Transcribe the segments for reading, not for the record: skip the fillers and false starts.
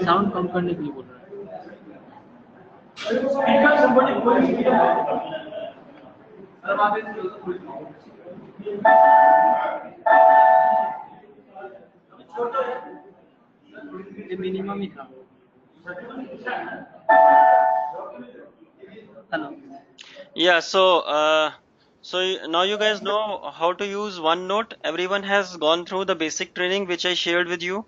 Sound कम करने के लिए बोल रहा है। ये मिनिमम ही था। Hello. Yeah, so now you guys know how to use OneNote. Everyone has gone through the basic training which I shared with you.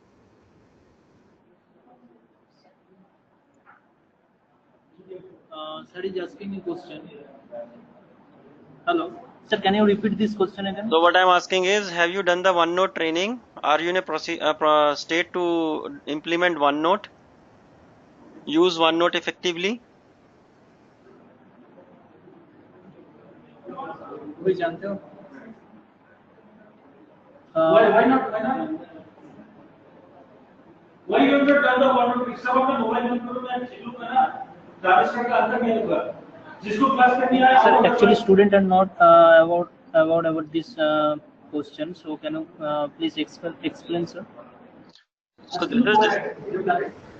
Sir is asking a question. Hello. Sir, can you repeat this question again? So what I'm asking is, have you done the OneNote training? Are you in a state to implement OneNote? Use OneNote effectively? कोई जानते हो? Why not? Why you have done the OneNote? इसका मतलब mobile बंद करो मैं schedule करना transistor का अंतर नहीं होगा जिसको क्लास करनी है. Sir, actually student are not about this question. So can you please explain, sir?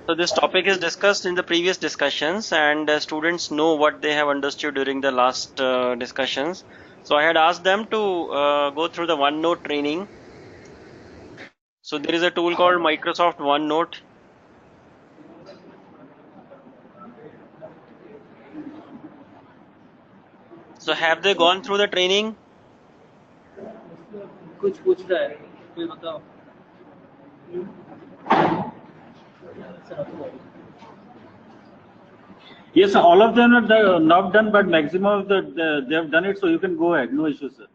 So this topic is discussed in the previous discussions, and students know what they have understood during the last discussions. So I had asked them to go through the OneNote training. So there is a tool called Microsoft OneNote. So have they gone through the training? कुछ पूछ रहा है, कोई बताओ. Yes, all of them are not done, but maximum of they have done it, so you can go ahead, no issue, sir.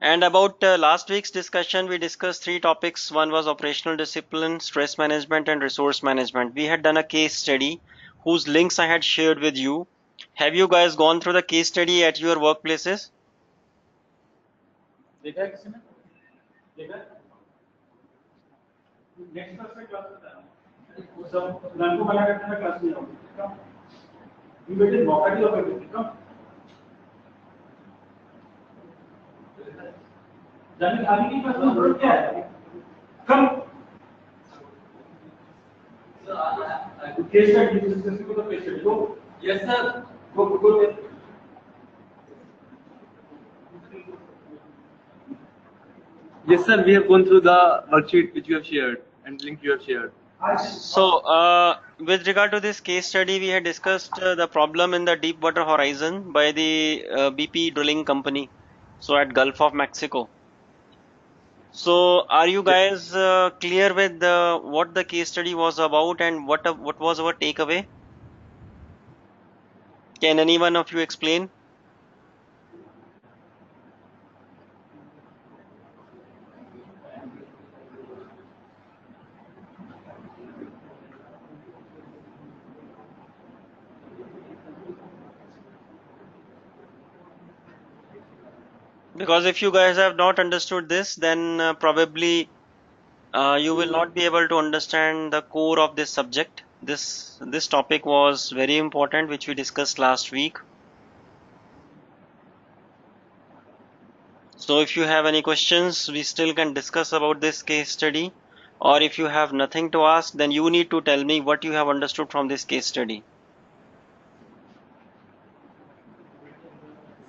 And about last week's discussion, we discussed 3 topics. One was operational discipline, stress management, and resource management. We had done a case study whose links I had shared with you. Have you guys gone through the case study at your workplaces? देखा है किसी ने? देखा? Next class में class होता है. वो सब प्लान को बना करके मैं क्लास में जाऊंगा. ये बेटे मौका दिया करके कम. जाने खाली की क्लास में जरूरत क्या है? कम. केस स्टडी डिस्कस को तो पेश करो. Yes sir. go. Yes, sir, we have gone through the worksheet which you have shared and link you have shared. So with regard to this case study, we had discussed the problem in the Deepwater Horizon by the BP drilling company, so at Gulf of Mexico. So are you guys clear with what the case study was about and what was our takeaway? Can any one of you explain? Because if you guys have not understood this, then probably you will not be able to understand the core of this subject. This topic was very important, which we discussed last week. So if you have any questions, we still can discuss about this case study, or if you have nothing to ask, then you need to tell me what you have understood from this case study.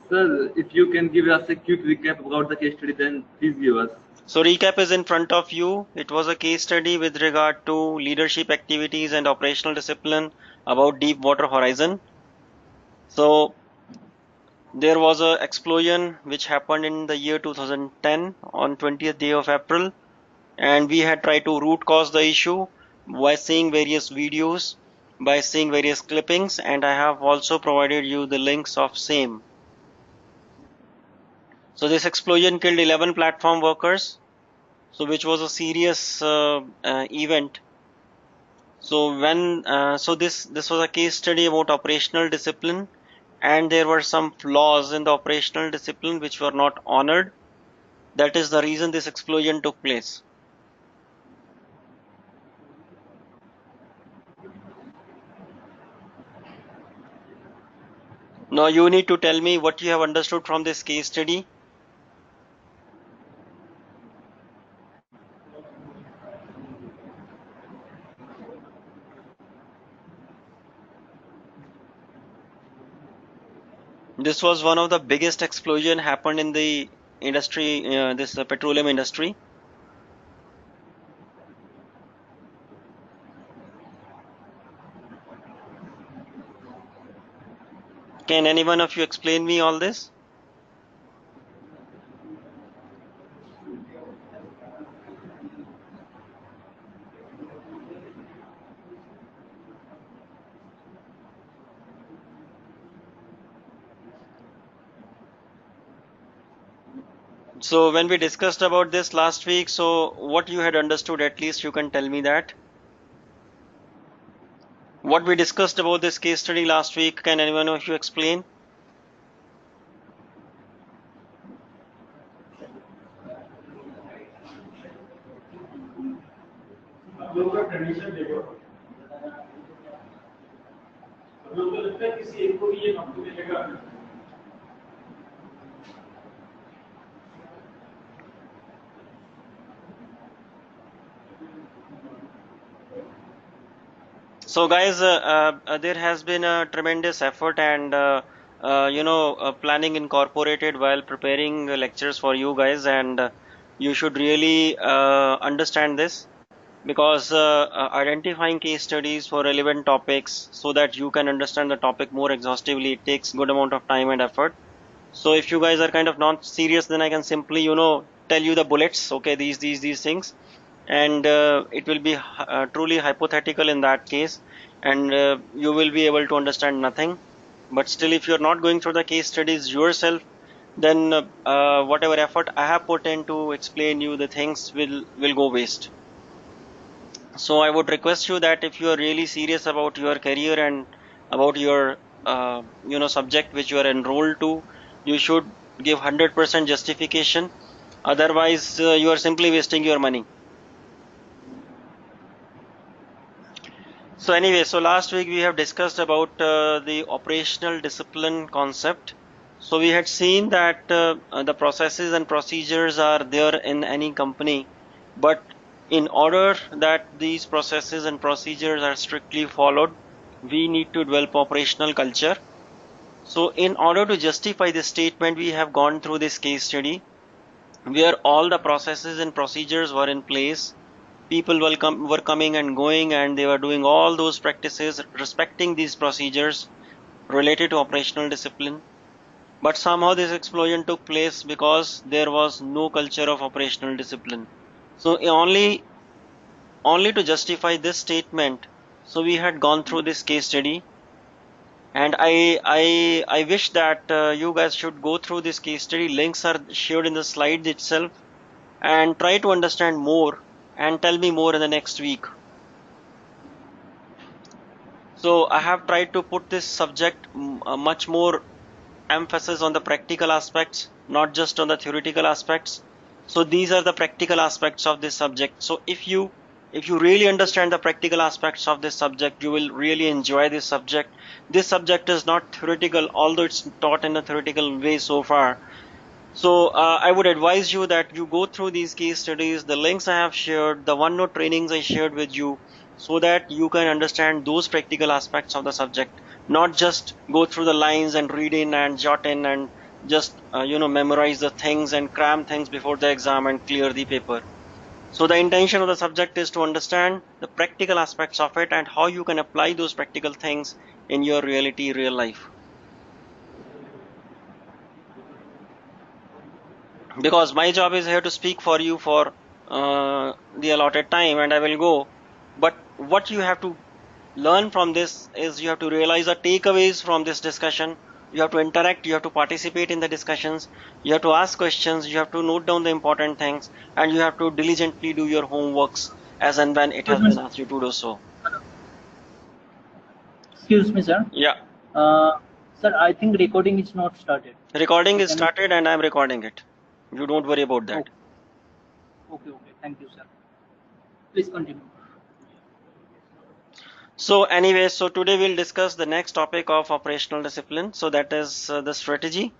Sir, if you can give us a quick recap about the case study, then please give us. So recap is in front of you. It was a case study with regard to leadership activities and operational discipline about Deepwater Horizon. So there was an explosion which happened in the year 2010 on 20th day of April, and we had tried to root cause the issue by seeing various videos, by seeing various clippings, and I have also provided you the links of same. So this explosion killed 11 platform workers, so which was a serious event. So this was a case study about operational discipline and there were some flaws in the operational discipline which were not honored. That is the reason this explosion took place. Now you need to tell me what you have understood from this case study. This was one of the biggest explosion happened in the industry, this petroleum industry. Can any one of you explain me all this? So when we discussed about this last week, so what you had understood, at least you can tell me that. What we discussed about this case study last week, can anyone of you explain? आप लोगों का condition देखो, आप लोगों को लगता है किसी एक को भी ये नौकरी मिलेगा? So guys, there has been a tremendous effort and planning incorporated while preparing lectures for you guys, and you should really understand this, because identifying case studies for relevant topics so that you can understand the topic more exhaustively, it takes good amount of time and effort. So if you guys are kind of not serious, then I can simply tell you the bullets, okay, these things, and it will be truly hypothetical in that case, and you will be able to understand nothing. But still, if you're not going through the case studies yourself, then whatever effort I have put in to explain you the things will go waste. So I would request you that if you are really serious about your career and about your subject which you are enrolled to, you should give 100% justification. Otherwise, you are simply wasting your money. So anyway, so last week we have discussed about the operational discipline concept. So we had seen that the processes and procedures are there in any company, but in order that these processes and procedures are strictly followed, we need to develop operational culture. So in order to justify this statement, we have gone through this case study where all the processes and procedures were in place. People were coming and going, and they were doing all those practices, respecting these procedures related to operational discipline. But somehow this explosion took place because there was no culture of operational discipline. So only to justify this statement, so we had gone through this case study, and I wish that you guys should go through this case study. Links are shared in the slides itself, and try to understand more and tell me more in the next week. So I have tried to put this subject much more emphasis on the practical aspects, not just on the theoretical aspects. So these are the practical aspects of this subject. So if you really understand the practical aspects of this subject, you will really enjoy this subject. This subject is not theoretical, although it's taught in a theoretical way so far. So I would advise you that you go through these case studies, the links I have shared, the OneNote trainings I shared with you, so that you can understand those practical aspects of the subject, not just go through the lines and read in and jot in and just memorize the things and cram things before the exam and clear the paper. So the intention of the subject is to understand the practical aspects of it and how you can apply those practical things in your real life. Because my job is here to speak for you for the allotted time, and I will go. But what you have to learn from this is you have to realize the takeaways from this discussion. You have to interact, you have to participate in the discussions, you have to ask questions, you have to note down the important things, and you have to diligently do your homeworks as and when it has been asked you to do so. Excuse me, sir. Yeah. Sir, I think recording is not started. Recording is Can I- started and I'm recording it. You don't worry about that. Okay. Thank you, sir. Please continue. So anyway, so today we'll discuss the next topic of operational discipline. So that is the strategy.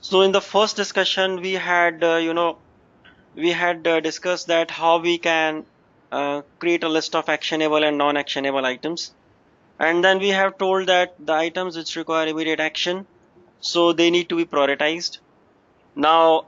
So in the first discussion, we had, discussed that how we can create a list of actionable and non-actionable items. And then we have told that the items which require immediate action, so they need to be prioritized. Now,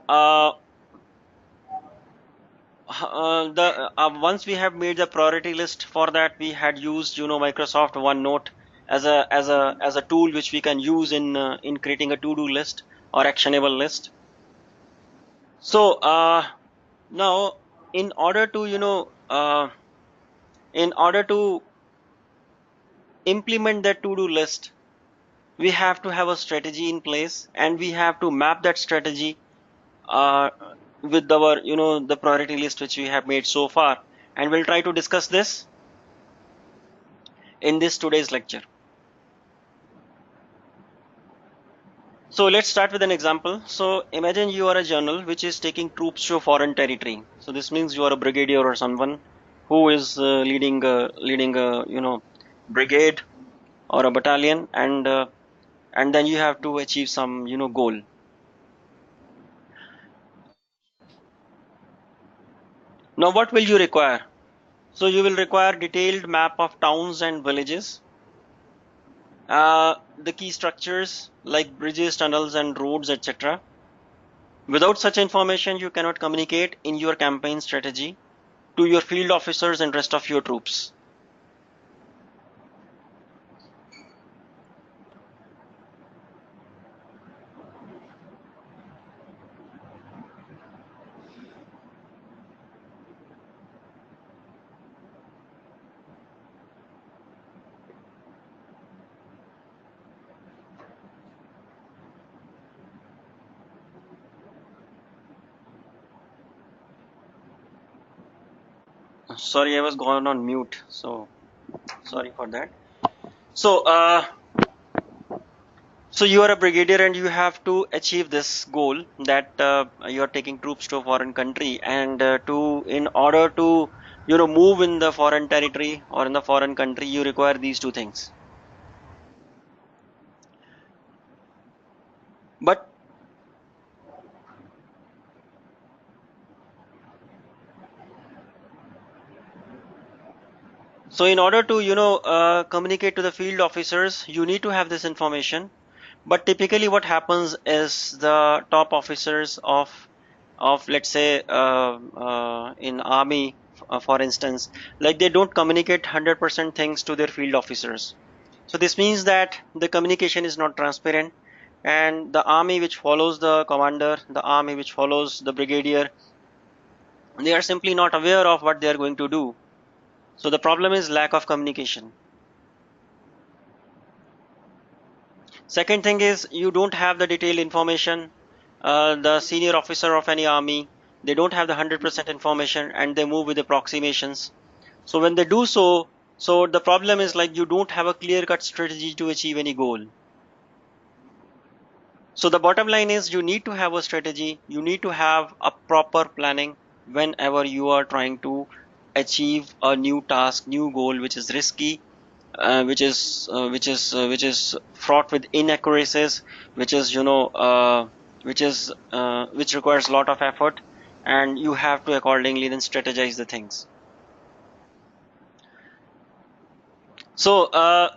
once we have made the priority list, for that we had used Microsoft OneNote as a tool which we can use in creating a to-do list or actionable list. So now in order to implement that to-do list, we have to have a strategy in place, and we have to map that strategy with our the priority list which we have made so far, and we'll try to discuss this in this today's lecture. So let's start with an example. So imagine you are a general which is taking troops to a foreign territory. So this means you are a brigadier or someone who is leading a brigade or a battalion, and then you have to achieve some goal. Now what will you require? So you will require detailed map of towns and villages, the key structures like bridges, tunnels and roads, etc. Without such information, you cannot communicate in your campaign strategy to your field officers and rest of your troops. Sorry, I was gone on mute, so sorry for that. So so you are a brigadier and you have to achieve this goal that you are taking troops to a foreign country, and in order to move in the foreign territory or in the foreign country, you require these two things. But so in order to communicate to the field officers, you need to have this information. But typically what happens is the top officers of let's say in army, for instance, like they don't communicate 100% things to their field officers. So this means that the communication is not transparent, and the army which follows the commander, the army which follows the brigadier, they are simply not aware of what they are going to do. So the problem is lack of communication. Second thing is you don't have the detailed information. The senior officer of any army, they don't have the 100% information, and they move with approximations. So when they do so the problem is like you don't have a clear-cut strategy to achieve any goal. So the bottom line is you need to have a strategy, you need to have a proper planning whenever you are trying to achieve a new task, new goal, which is risky, which is fraught with inaccuracies, which is which requires a lot of effort, and you have to accordingly then strategize the things. So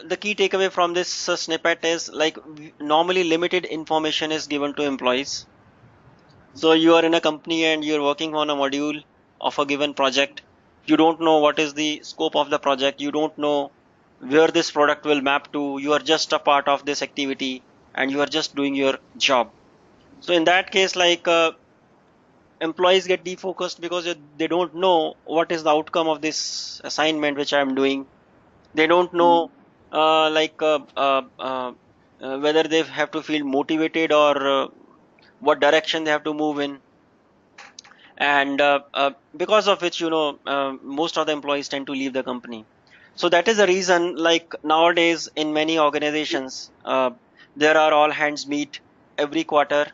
the key takeaway from this snippet is like normally limited information is given to employees. So you are in a company and you're working on a module of a given project. You don't know what is the scope of the project. You don't know where this product will map to. You are just a part of this activity and you are just doing your job. So in that case, like employees get defocused because they don't know what is the outcome of this assignment which I am doing. They don't know whether they have to feel motivated or what direction they have to move in, and because of which most of the employees tend to leave the company. So that is the reason, like nowadays in many organizations, There are all hands meet every quarter.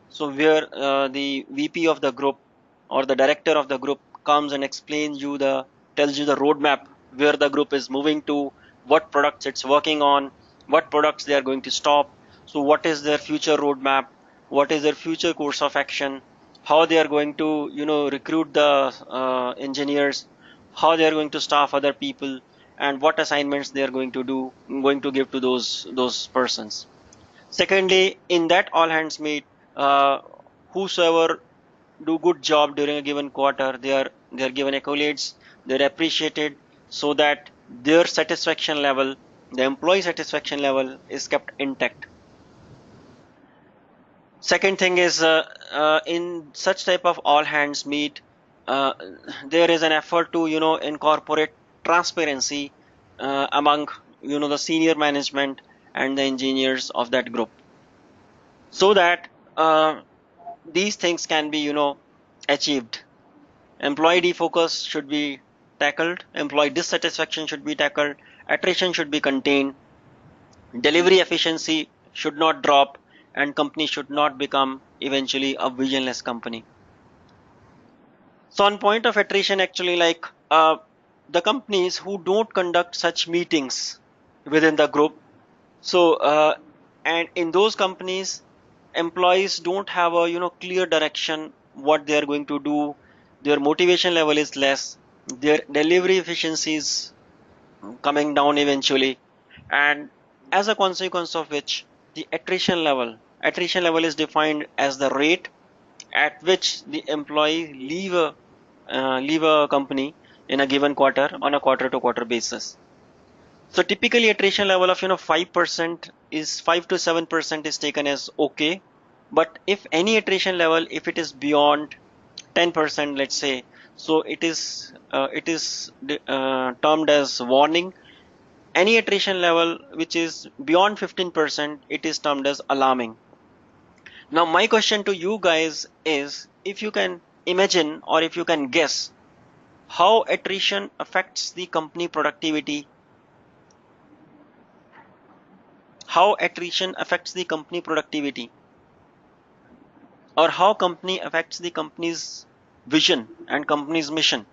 So where the VP of the group or the director of the group comes and tells you the roadmap, where the group is moving to, what products it's working on, what products they are going to stop. So what is their future roadmap? What is their future course of action? How they are going to, recruit the engineers, how they are going to staff other people, and what assignments they are going to give to those persons. Secondly, in that all hands meet, uh, whosoever do good job during a given quarter, they are given accolades, they're appreciated, so that their satisfaction level, the employee satisfaction level, is kept intact. Second thing is, in such type of all hands meet, uh, there is an effort to incorporate transparency among the senior management and the engineers of that group, so that these things can be achieved. Employee defocus should be tackled, employee dissatisfaction should be tackled, attrition should be contained, delivery efficiency should not drop, and company should not become eventually a visionless company. So on point of attrition, actually, like the companies who don't conduct such meetings within the group, so and in those companies, employees don't have a clear direction what they are going to do, their motivation level is less, their delivery efficiency is coming down eventually, and as a consequence of which, the attrition level is defined as the rate at which the employee leave a company in a given quarter on a quarter to quarter basis. So typically attrition level of 5% is 5 to 7% is taken as okay. But if any attrition level, if it is beyond 10%, let's say, so it is termed as warning. Any attrition level which is beyond 15%, it is termed as alarming. Now my question to you guys is, if you can imagine or if you can guess how attrition affects the company productivity, how attrition affects the company productivity, or how company affects the company's vision and company's mission.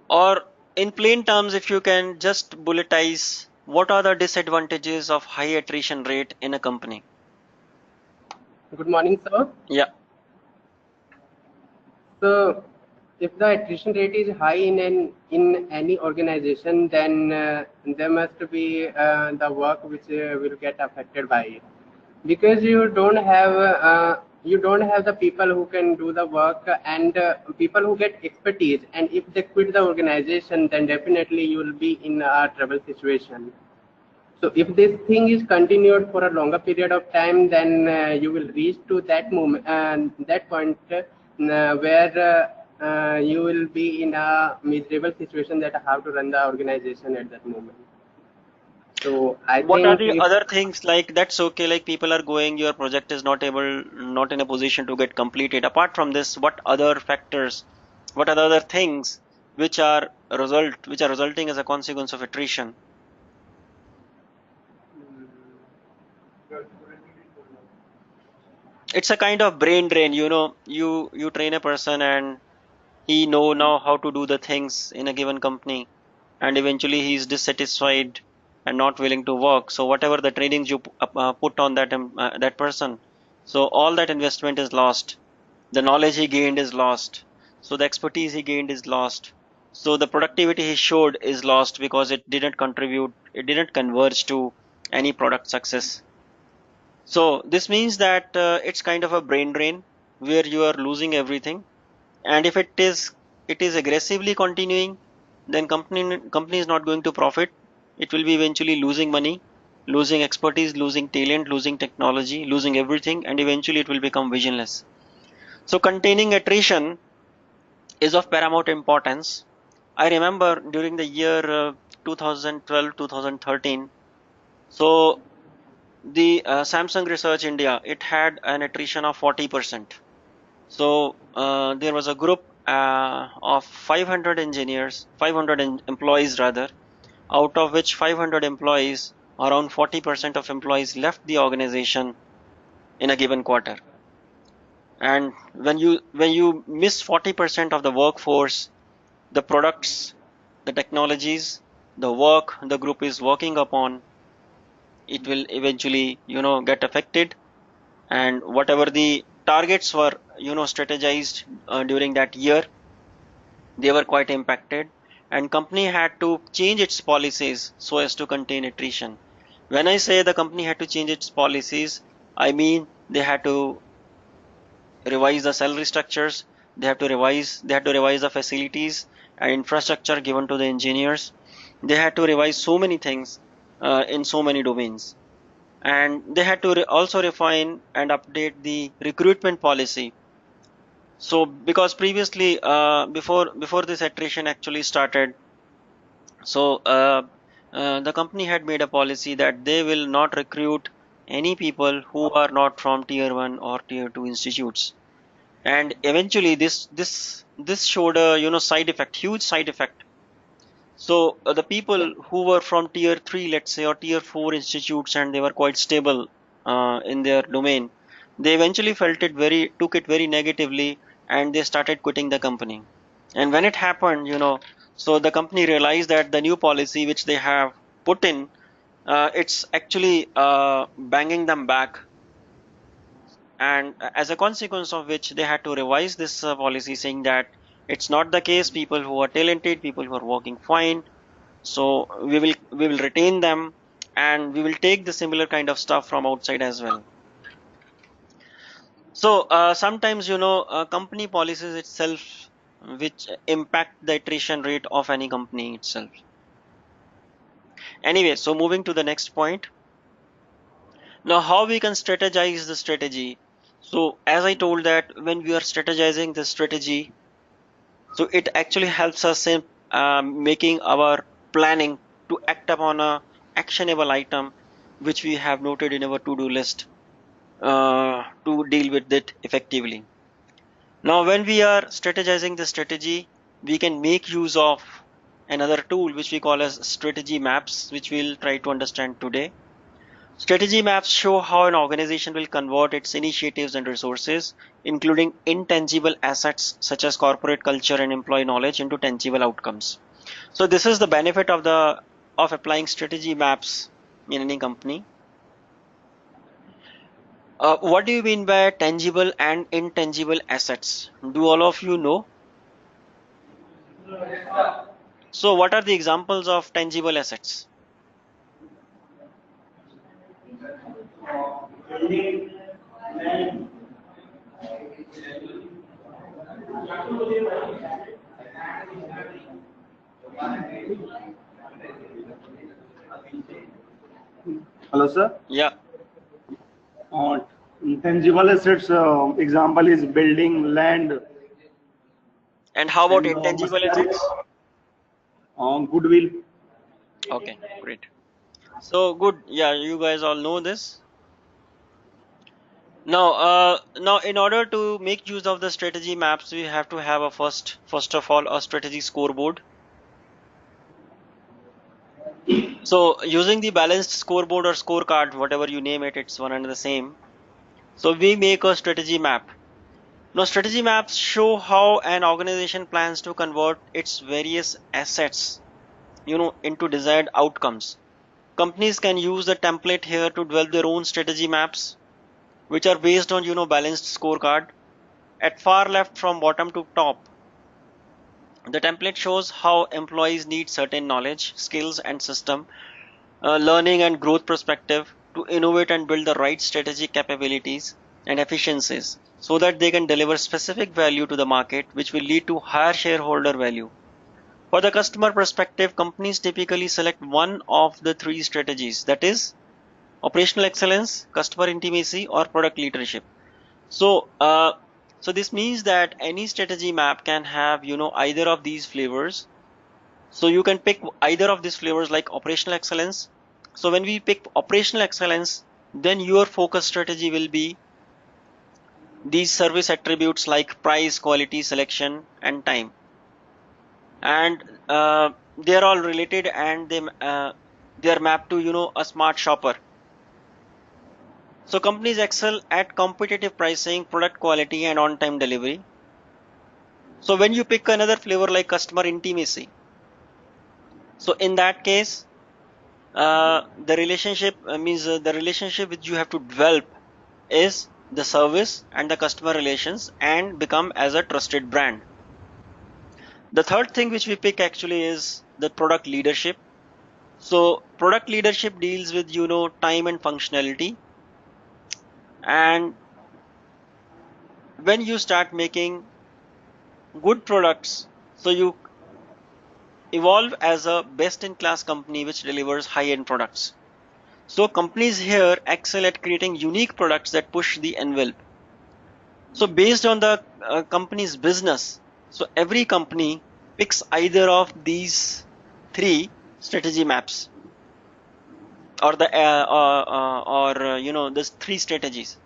Or in plain terms, if you can just bulletize, what are the disadvantages of high attrition rate in a company? Good morning, sir. Yeah. So, if the attrition rate is high in any organization, then there must be the work which will get affected by it, because you don't have the people who can do the work, and people who get expertise, and if they quit the organization, then definitely you will be in a trouble situation. So if this thing is continued for a longer period of time, then you will reach to that moment, that point where you will be in a miserable situation that how to run the organization at that moment. So I What are think the if, other things, like that's okay, like people are going, your project is not in a position to get completed. Apart from this, what other factors, what are the other things which are resulting as a consequence of attrition? It's a kind of brain drain, you train a person and he know now how to do the things in a given company, and eventually he is dissatisfied and not willing to work. So whatever the trainings you put on that person, so all that investment is lost, the knowledge he gained is lost, so the expertise he gained is lost, so the productivity he showed is lost, because it didn't contribute, it didn't converge to any product success. So this means that it's kind of a brain drain where you are losing everything. And if it is aggressively continuing, then company is not going to profit. It will be eventually losing money, losing expertise, losing talent, losing technology, losing everything, and eventually it will become visionless. So containing attrition is of paramount importance. I remember during the year 2012 2013, so the Samsung Research India, it had an attrition of 40%. So there was a group of 500 engineers, 500 employees rather, out of which 500 employees, around 40% of employees left the organization in a given quarter. And when you miss 40% of the workforce, the products, the technologies, the work the group is working upon, it will eventually get affected. And whatever the targets were strategized during that year, they were quite impacted, and company had to change its policies so as to contain attrition. When I say the company had to change its policies, I mean they had to revise the salary structures, they had to revise the facilities and infrastructure given to the engineers. They had to revise so many things in so many domains, and they had to also refine and update the recruitment policy. So because previously before this attrition actually started, so the company had made a policy that they will not recruit any people who are not from tier 1 or tier 2 institutes. And eventually this showed a side effect, huge side effect. So the people who were from tier 3, let's say, or tier 4 institutes, and they were quite stable in their domain, they eventually took it very negatively, and they started quitting the company. And when it happened, so the company realized that the new policy which they have put in, it's actually banging them back. And as a consequence of which, they had to revise this policy, saying that it's not the case. People who are talented, people who are working fine, so we will retain them, and we will take the similar kind of stuff from outside as well. So sometimes company policies itself which impact the attrition rate of any company itself. Anyway, so moving to the next point. Now, how we can strategize the strategy. So as I told that when we are strategizing the strategy, so it actually helps us in making our planning to act upon a actionable item which we have noted in our to-do list to deal with it effectively. Now, when we are strategizing the strategy, we can make use of another tool which we call as strategy maps, which we'll try to understand today. Strategy maps show how an organization will convert its initiatives and resources, including intangible assets such as corporate culture and employee knowledge, into tangible outcomes. So this is the benefit of applying strategy maps in any company. What do you mean by tangible and intangible assets? Do all of you know? So what are the examples of tangible assets? Hello, sir. Yeah. Intangible assets example is building, land, And how about and intangible machinery, assets? goodwill. Okay, great. So good. Yeah, you guys all know this. Now, in order to make use of the strategy maps, we have to have first of all, a strategy scoreboard. So using the balanced scoreboard or scorecard, whatever you name it, it's one and the same. So we make a strategy map. Now, strategy maps show how an organization plans to convert its various assets, into desired outcomes. Companies can use the template here to develop their own strategy maps, which are based on, balanced scorecard. At far left from bottom to top, the template shows how employees need certain knowledge, skills, and system, learning and growth perspective to innovate and build the right strategic capabilities and efficiencies so that they can deliver specific value to the market, which will lead to higher shareholder value. For the customer perspective, companies typically select one of the three strategies, that is operational excellence, customer intimacy, or product leadership. So this means that any strategy map can have either of these flavors. So you can pick either of these flavors, like operational excellence. So when we pick operational excellence, then your focus strategy will be these service attributes like price, quality, selection, and time, and they are all related, and they are mapped to a smart shopper. So companies excel at competitive pricing, product quality, and on-time delivery. So when you pick another flavor like customer intimacy, so in that case, the relationship means the relationship which you have to develop is the service and the customer relations and become as a trusted brand. The third thing which we pick actually is the product leadership. So product leadership deals with time and functionality, and when you start making good products, so you evolve as a best-in-class company which delivers high-end products. So companies here excel at creating unique products that push the envelope. So based on the company's business, so every company picks either of these three strategy maps, or the these three strategies.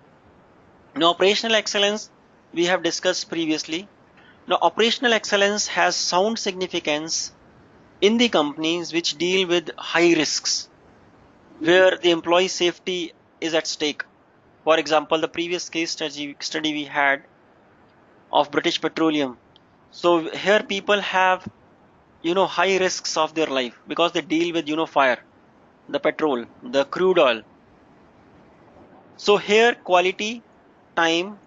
Now operational excellence we have discussed previously. Now operational excellence has sound significance in the companies which deal with high risks, where the employee safety is at stake. For example, the previous case study we had of British Petroleum. So here people have high risks of their life because they deal with fire, the petrol, the crude oil. So here quality, time,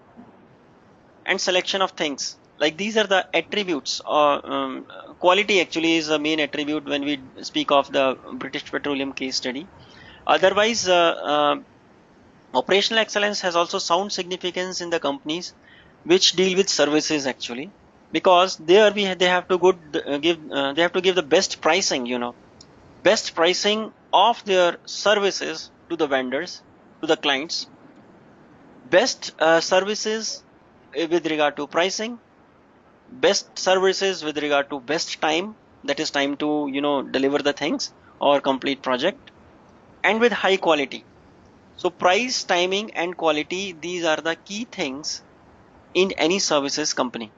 and selection of things, like these are the attributes. Quality actually is the main attribute when we speak of the British Petroleum case study. Otherwise, operational excellence has also sound significance in the companies which deal with services actually, because there they have to give the best pricing, best pricing of their services to the vendors, to the clients, best services with regard to pricing, best services with regard to best time, that is time to deliver the things or complete project, and with high quality. So price, timing, and quality, these are the key things in any services company.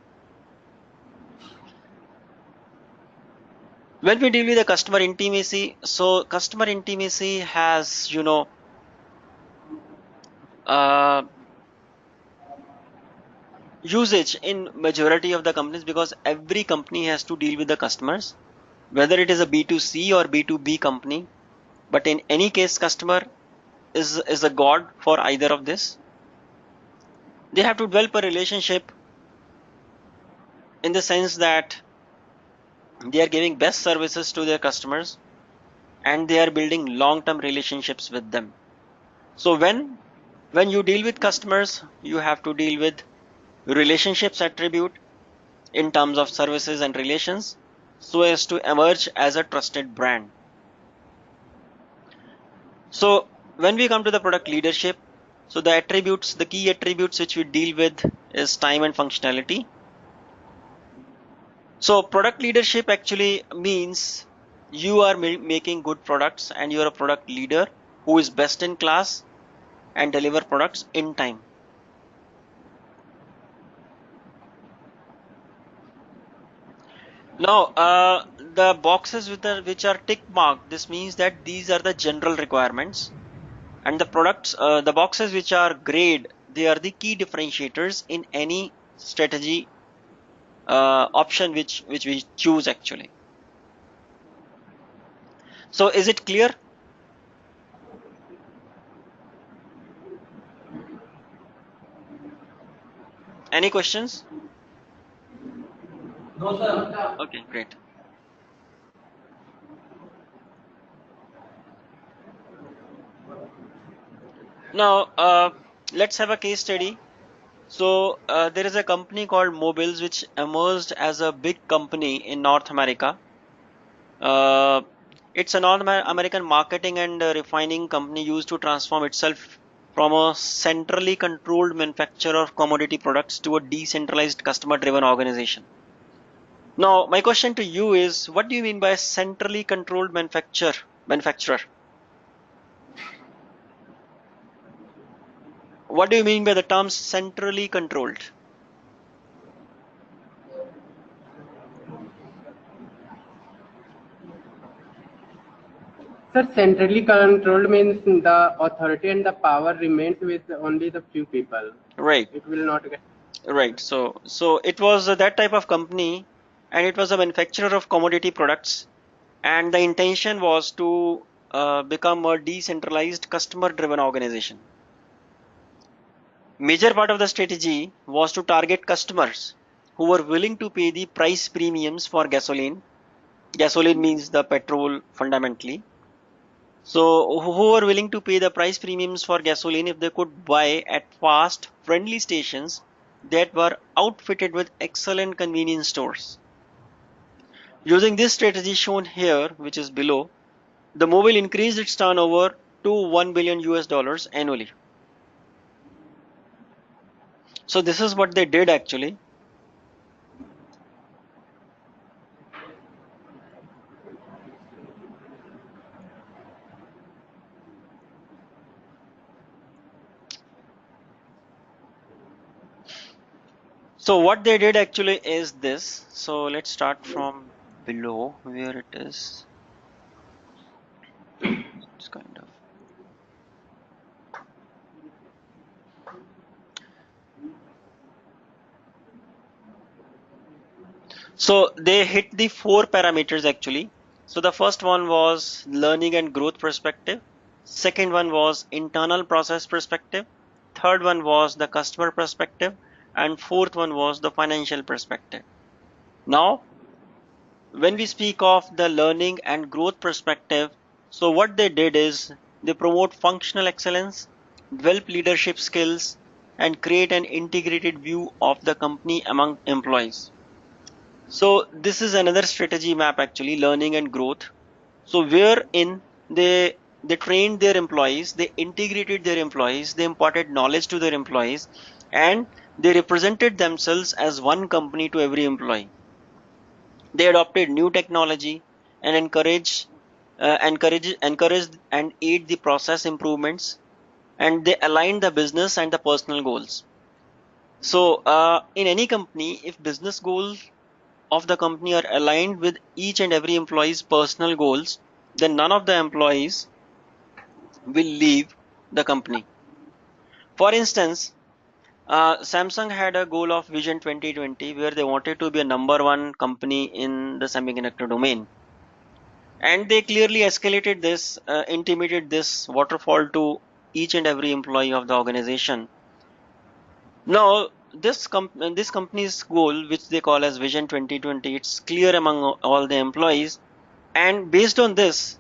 When we deal with the customer intimacy, so customer intimacy has usage in majority of the companies, because every company has to deal with the customers, whether it is a B2C or B2B company. But in any case, customer is a god for either of this. They have to develop a relationship in the sense that they are giving best services to their customers and they are building long-term relationships with them. So when you deal with customers, you have to deal with relationships attribute in terms of services and relations, so as to emerge as a trusted brand. So when we come to the product leadership, so the attributes, the key attributes which we deal with is time and functionality. So product leadership actually means you are making good products and you are a product leader who is best in class and deliver products in time. Now, the boxes which are tick marked, this means that these are the general requirements, and the products, the boxes which are grayed, they are the key differentiators in any strategy option which we choose actually. So is it clear? Any questions? No, sir. Okay, great. Now, let's have a case study. So there is a company called Mobiles which emerged as a big company in North America. It's a North American marketing and refining company used to transform itself from a centrally controlled manufacturer of commodity products to a decentralized customer-driven organization. Now, my question to you is, what do you mean by centrally controlled manufacturer? What do you mean by the term centrally controlled? Sir, centrally controlled means the authority and the power remains with only the few people. Right. It will not get. Right. So it was that type of company, and it was a manufacturer of commodity products, and the intention was to become a decentralized customer-driven organization. Major part of the strategy was to target customers who were willing to pay the price premiums for gasoline. Gasoline means the petrol fundamentally. So who were willing to pay the price premiums for gasoline if they could buy at fast, friendly stations that were outfitted with excellent convenience stores. Using this strategy shown here, which is below, the Mobil increased its turnover to $1 billion US annually. So this is what they did actually. So what they did actually is this. So let's start from below where it is. It's kind of. So they hit the 4 parameters actually. So the first one was learning and growth perspective. Second one was internal process perspective. Third one was the customer perspective. And fourth one was the financial perspective. Now, when we speak of the learning and growth perspective, so what they did is they promote functional excellence, develop leadership skills, and create an integrated view of the company among employees. So this is another strategy map actually, learning and growth. So wherein they trained their employees, they integrated their employees, they imparted knowledge to their employees, and they represented themselves as one company to every employee. They adopted new technology and encouraged and aid the process improvements, and they aligned the business and the personal goals. So in any company, if business goals of the company are aligned with each and every employee's personal goals, then none of the employees will leave the company. For instance, Samsung had a goal of Vision 2020 where they wanted to be a #1 company in the semiconductor domain. And they clearly escalated this, intimated this waterfall to each and every employee of the organization. Now, this company's goal, which they call as Vision 2020, it's clear among all the employees. And based on this,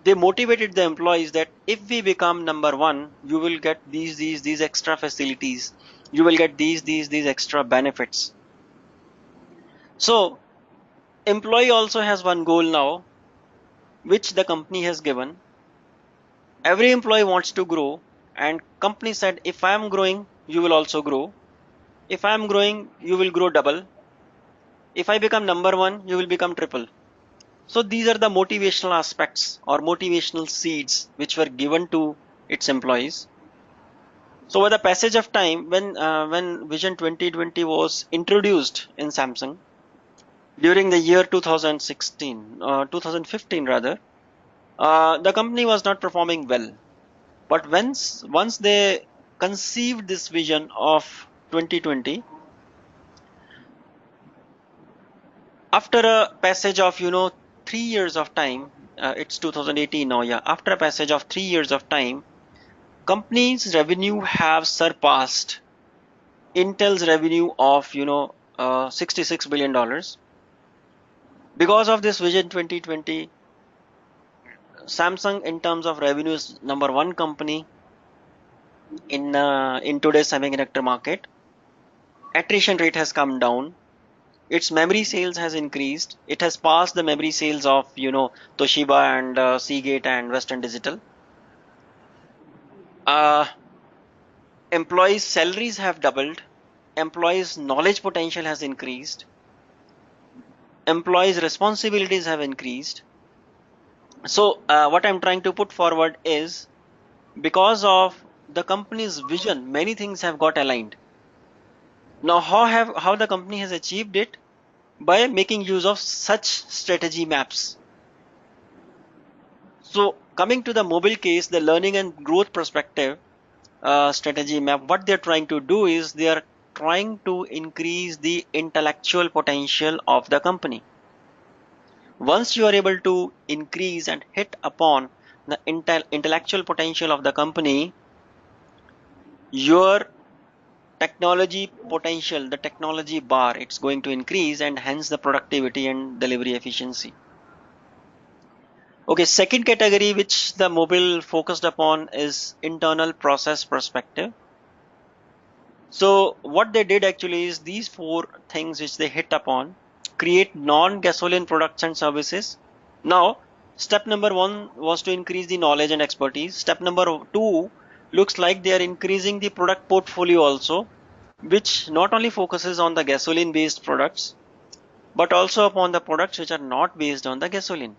they motivated the employees that if we become #1, you will get these extra facilities. You will get these extra benefits. So, employee also has one goal now, which the company has given. Every employee wants to grow, and company said, if I am growing, you will also grow. If I am growing, you will grow double. If I become #1, you will become triple. So these are the motivational aspects or motivational seeds which were given to its employees. So with the passage of time, when Vision 2020 was introduced in Samsung during the year 2015 rather, the company was not performing well. But once they conceived this vision of 2020, after a passage of 3 years of time, it's 2018 now, yeah. After a passage of 3 years of time, company's revenue have surpassed Intel's revenue of $66 billion. Because of this Vision 2020, Samsung in terms of revenue is #1 company in today's semiconductor market. Attrition rate has come down. Its memory sales has increased. It has passed the memory sales of Toshiba and Seagate and Western Digital. Employees' salaries have doubled. Employees' knowledge potential has increased. Employees' responsibilities have increased. So what I'm trying to put forward is, because of the company's vision, many things have got aligned. Now, how the company has achieved it? By making use of such strategy maps. So coming to the mobile case, the learning and growth perspective strategy map, what they're trying to do is they are trying to increase the intellectual potential of the company. Once you are able to increase and hit upon the intellectual potential of the company, your technology potential, the technology bar, it's going to increase, and hence the productivity and delivery efficiency. Okay, second category which the mobile focused upon is internal process perspective. So what they did actually is these four things which they hit upon: create non-gasoline products and services. Now, step number one was to increase the knowledge and expertise. Step number two looks like they are increasing the product portfolio also, which not only focuses on the gasoline based products, but also upon the products which are not based on the gasoline.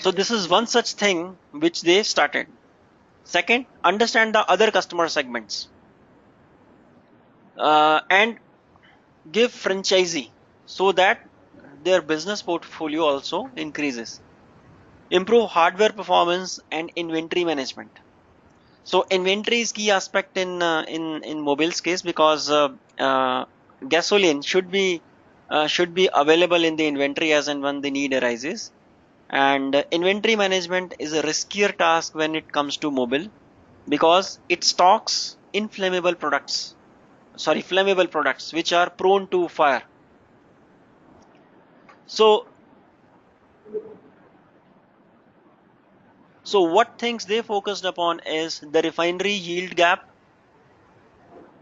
So this is one such thing which they started. Second, understand the other customer segments and give franchisee so that their business portfolio also increases. Improve hardware performance and inventory management. So inventory is key aspect in mobile's case, because gasoline should be available in the inventory as and when the need arises. And inventory management is a riskier task when it comes to mobile, because it stocks flammable products which are prone to fire. So what things they focused upon is the refinery yield gap,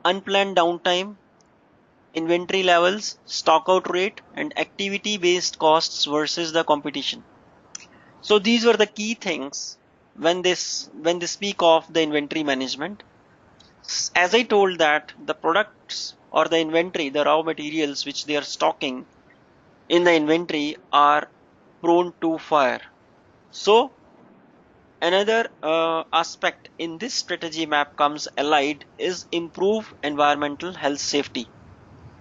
unplanned downtime, inventory levels, stockout rate, and activity based costs versus the competition. So these were the key things when they speak of the inventory management. As I told that the products or the inventory, the raw materials which they are stocking in the inventory are prone to fire. So another aspect in this strategy map comes allied is improve environmental health safety.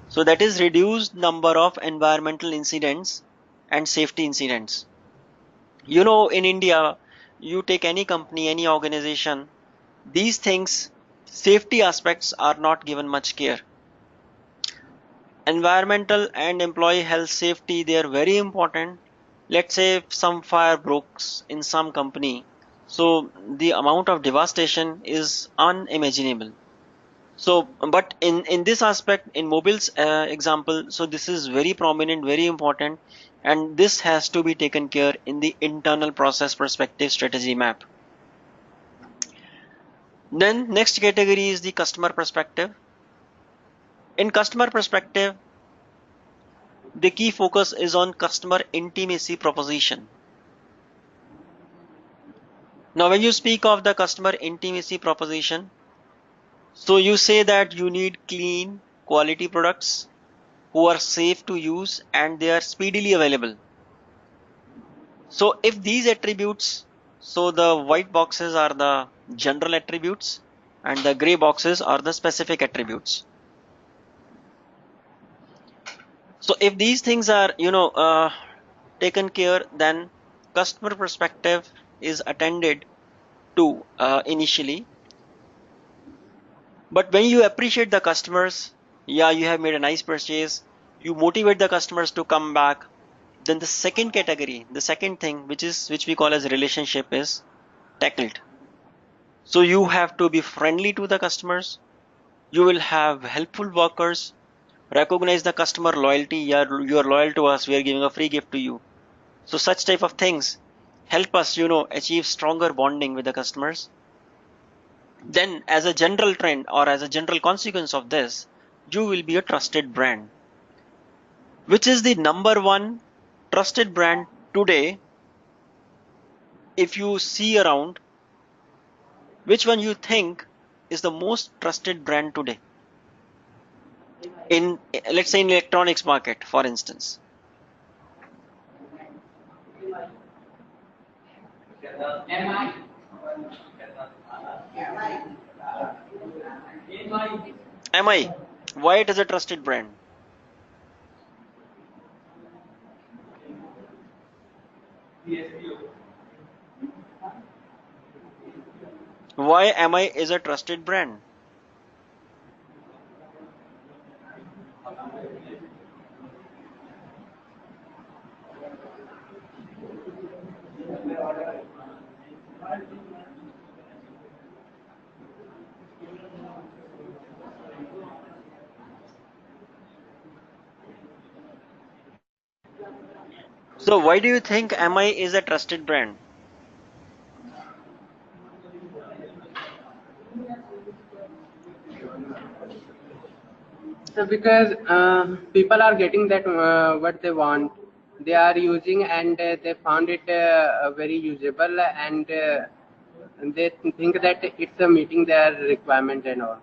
So that is reduced number of environmental incidents and safety incidents. You know, in India, you take any company, any organization, these things, safety aspects are not given much care. Environmental and employee health safety, they are very important. Let's say if some fire broke in some company, so the amount of devastation is unimaginable. So, but in this aspect, in mobile's example, so this is very prominent, very important, and this has to be taken care in the internal process perspective strategy map. Then next category is the customer perspective. In customer perspective, the key focus is on customer intimacy proposition. Now, when you speak of the customer intimacy proposition, so you say that you need clean, quality products who are safe to use and they are speedily available. So if these attributes, so the white boxes are the general attributes and the gray boxes are the specific attributes. So if these things are, taken care, then customer perspective is attended to initially. But when you appreciate the customers, yeah, you have made a nice purchase, you motivate the customers to come back, then the second category, the second thing, which we call as relationship, is tackled. So you have to be friendly to the customers, you will have helpful workers, recognize the customer loyalty. Yeah, you are loyal to us, we are giving a free gift to you. So such type of things help us, achieve stronger bonding with the customers. Then as a general trend or as a general consequence of this, you will be a trusted brand. Which is the number one trusted brand today? If you see around, which one you think is the most trusted brand today? In, let's say, in electronics market, for instance. MI, why it is a trusted brand? Why MI is a trusted brand? So why do you think MI is a trusted brand? So because people are getting that what they want, they are using, and they found it very usable, and they think that it's meeting their requirement and all.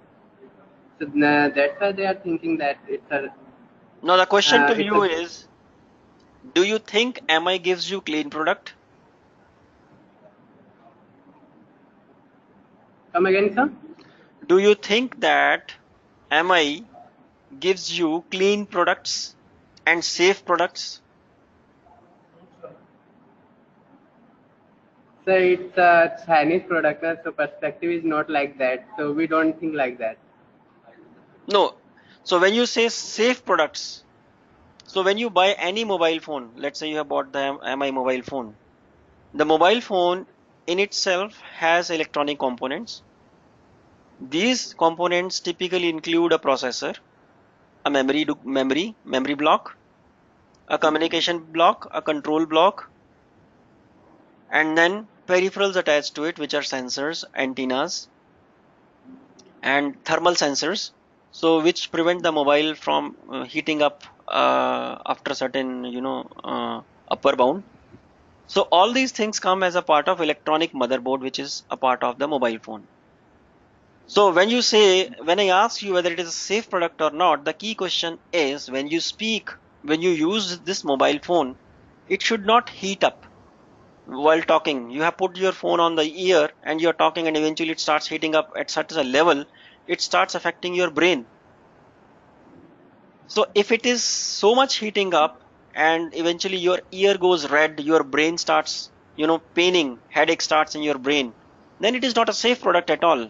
So that's why they are thinking that Now the question to it's you a. is, do you think MI gives you clean product? Come again, sir? Do you think that MI gives you clean products and safe products? So it's a Chinese product, so perspective is not like that. So we don't think like that. No. So when you say safe products, so when you buy any mobile phone, let's say you have bought the MI mobile phone, the mobile phone in itself has electronic components. These components typically include a processor, a memory block, a communication block, a control block, and then peripherals attached to it, which are sensors, antennas, and thermal sensors, so which prevent the mobile from heating up after a certain upper bound. So all these things come as a part of electronic motherboard, which is a part of the mobile phone. So when I ask you whether it is a safe product or not, the key question is, when you use this mobile phone, it should not heat up while talking. You have put your phone on the ear and you're talking, and eventually it starts heating up at such a level, it starts affecting your brain. So if it is so much heating up and eventually your ear goes red, your brain starts, paining, headache starts in your brain, then it is not a safe product at all.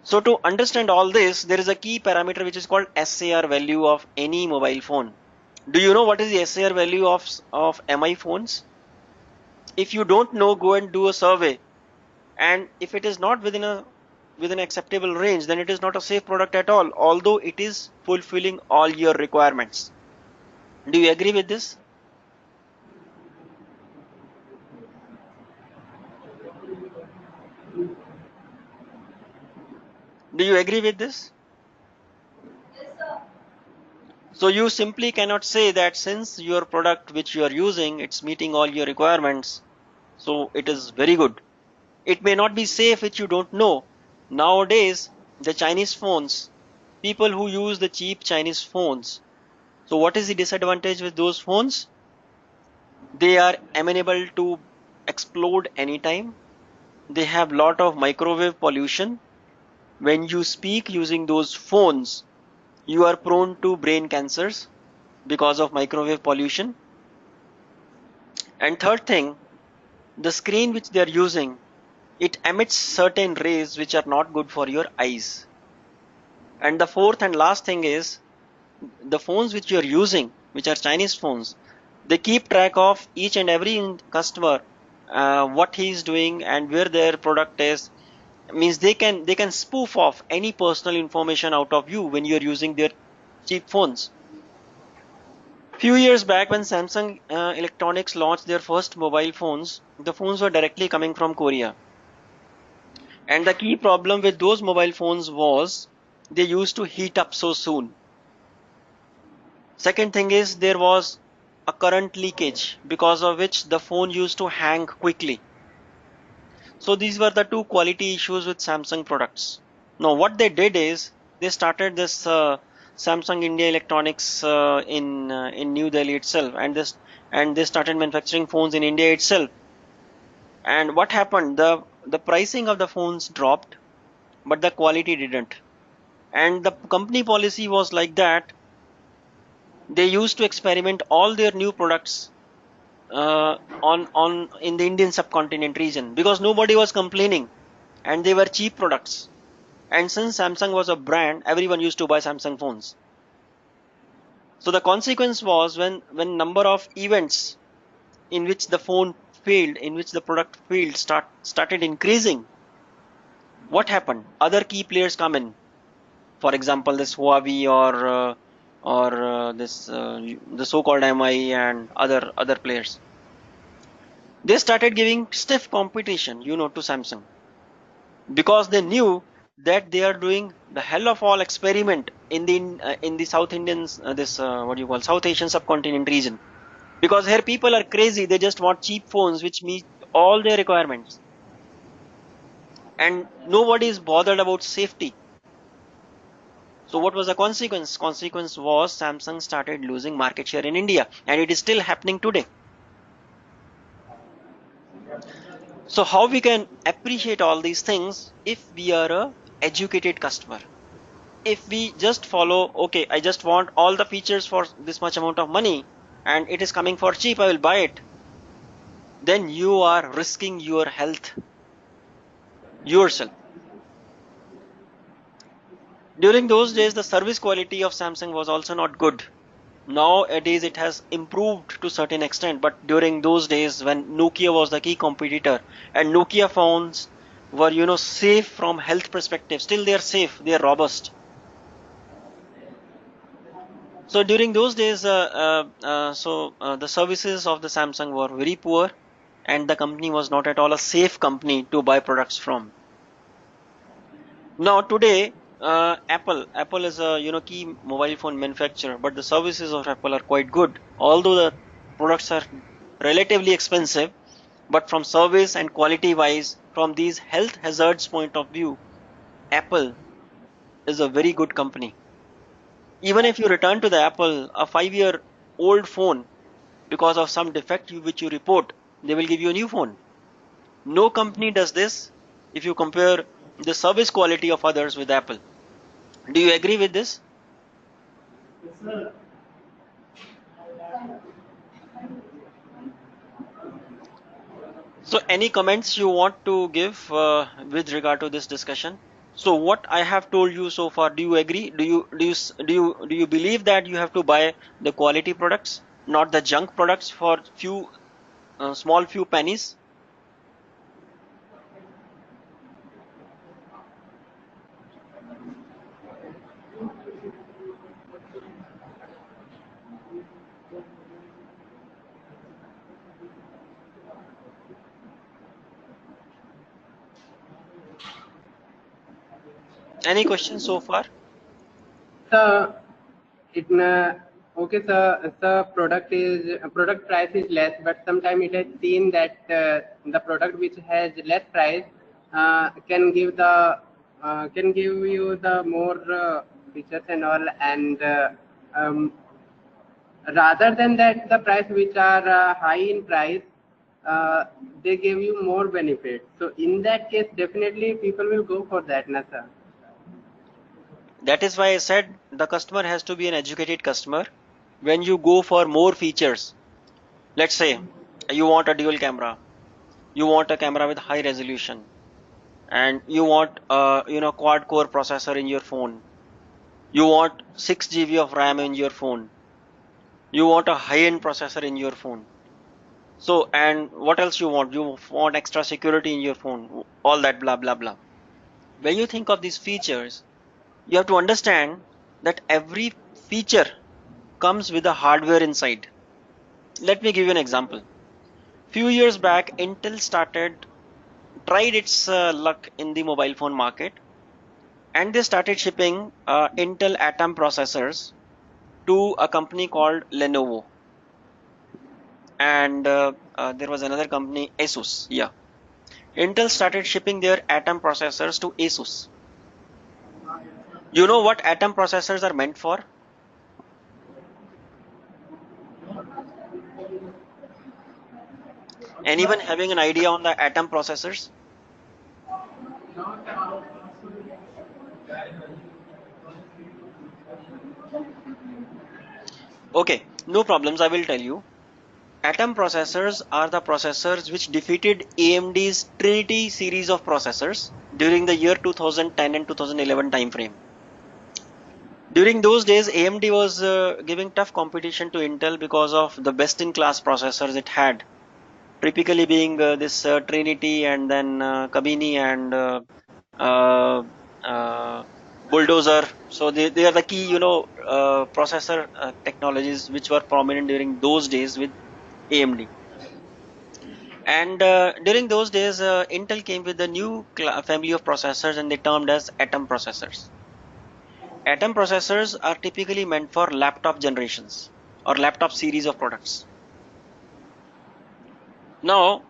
So to understand all this, there is a key parameter which is called SAR value of any mobile phone. Do you know what is the SAR value of MI phones? If you don't know, go and do a survey. And if it is not within an acceptable range, then it is not a safe product at all, although it is fulfilling all your requirements. Do you agree with this? Do you agree with this? So you simply cannot say that since your product which you are using, it's meeting all your requirements, so it is very good. It may not be safe, which you don't know. Nowadays, the Chinese phones, people who use the cheap Chinese phones, so what is the disadvantage with those phones? They are amenable to explode anytime. They have lot of microwave pollution. When you speak using those phones, you are prone to brain cancers because of microwave pollution. And third thing, the screen which they are using, it emits certain rays which are not good for your eyes. And the fourth and last thing is, the phones which you are using, which are Chinese phones, they keep track of each and every customer, what he is doing and where their product is. Means they can spoof off any personal information out of you when you are using their cheap phones. Few years back, when Samsung Electronics launched their first mobile phones, the phones were directly coming from Korea. And the key problem with those mobile phones was they used to heat up so soon. Second thing is, there was a current leakage because of which the phone used to hang quickly. So these were the two quality issues with Samsung products. Now what they did is, they started this Samsung India Electronics in New Delhi itself, and they started manufacturing phones in India itself. And what happened? The pricing of the phones dropped, but the quality didn't. And the company policy was like that. They used to experiment all their new products on in the Indian subcontinent region because nobody was complaining, and they were cheap products. And since Samsung was a brand, everyone used to buy Samsung phones. So the consequence was when number of events in which the phone failed, in which the product failed, started increasing. What happened? Other key players come in. For example, this Huawei or this the so-called MI and other players. They started giving stiff competition, to Samsung, because they knew that they are doing the hell of all experiment in the South Indians this what you call South Asian subcontinent region, because here people are crazy. They just want cheap phones which meet all their requirements, and nobody is bothered about safety. So what was the consequence? Consequence was Samsung started losing market share in India, and it is still happening today. So how we can appreciate all these things if we are a educated customer? If we just follow, okay, I just want all the features for this much amount of money and it is coming for cheap, I will buy it, then you are risking your health yourself. During those days, the service quality of Samsung was also not good. Nowadays, it has improved to a certain extent, but during those days when Nokia was the key competitor and Nokia phones were, safe from health perspective, still they are safe, they are robust. So during those days, the services of the Samsung were very poor, and the company was not at all a safe company to buy products from. Now today, Apple is a key mobile phone manufacturer, but the services of Apple are quite good. Although the products are relatively expensive, but from service and quality wise, from these health hazards point of view, Apple is a very good company. Even if you return to the Apple a 5-year-old phone because of some defect which you report, they will give you a new phone. No company does this if you compare the service quality of others with Apple. Do you agree with this? So any comments you want to give with regard to this discussion? So what I have told you so far, do you agree? Do you believe that you have to buy the quality products, not the junk products for small few pennies? Any questions so far? So, it okay, so the product price is less, but sometimes it has seen that the product which has less price can give you the more features and all, and rather than that, the price which are high in price, they give you more benefit. So in that case, definitely people will go for that, na sir. That is why I said the customer has to be an educated customer. When you go for more features, let's say you want a dual camera, you want a camera with high resolution, and you want quad core processor in your phone, you want 6 GB of RAM in your phone, you want a high-end processor in your phone. So, and what else you want? You want extra security in your phone, all that blah blah blah. When you think of these features, you have to understand that every feature comes with a hardware inside. Let me give you an example. Few years back, Intel tried its luck in the mobile phone market, and they started shipping Intel Atom processors to a company called Lenovo, and there was another company, Asus. Yeah, Intel started shipping their Atom processors to Asus. You know what Atom processors are meant for? Anyone having an idea on the Atom processors? Okay, no problems. I will tell you. Atom processors are the processors which defeated AMD's Trinity series of processors during the year 2010 and 2011 timeframe. During those days, AMD was giving tough competition to Intel because of the best-in-class processors it had, typically being this Trinity and then Kabini and uh, uh, Bulldozer. So they are the key, processor technologies which were prominent during those days with AMD. And during those days, Intel came with a new family of processors, and they termed as Atom processors. Atom processors are typically meant for laptop generations or laptop series of products. Now,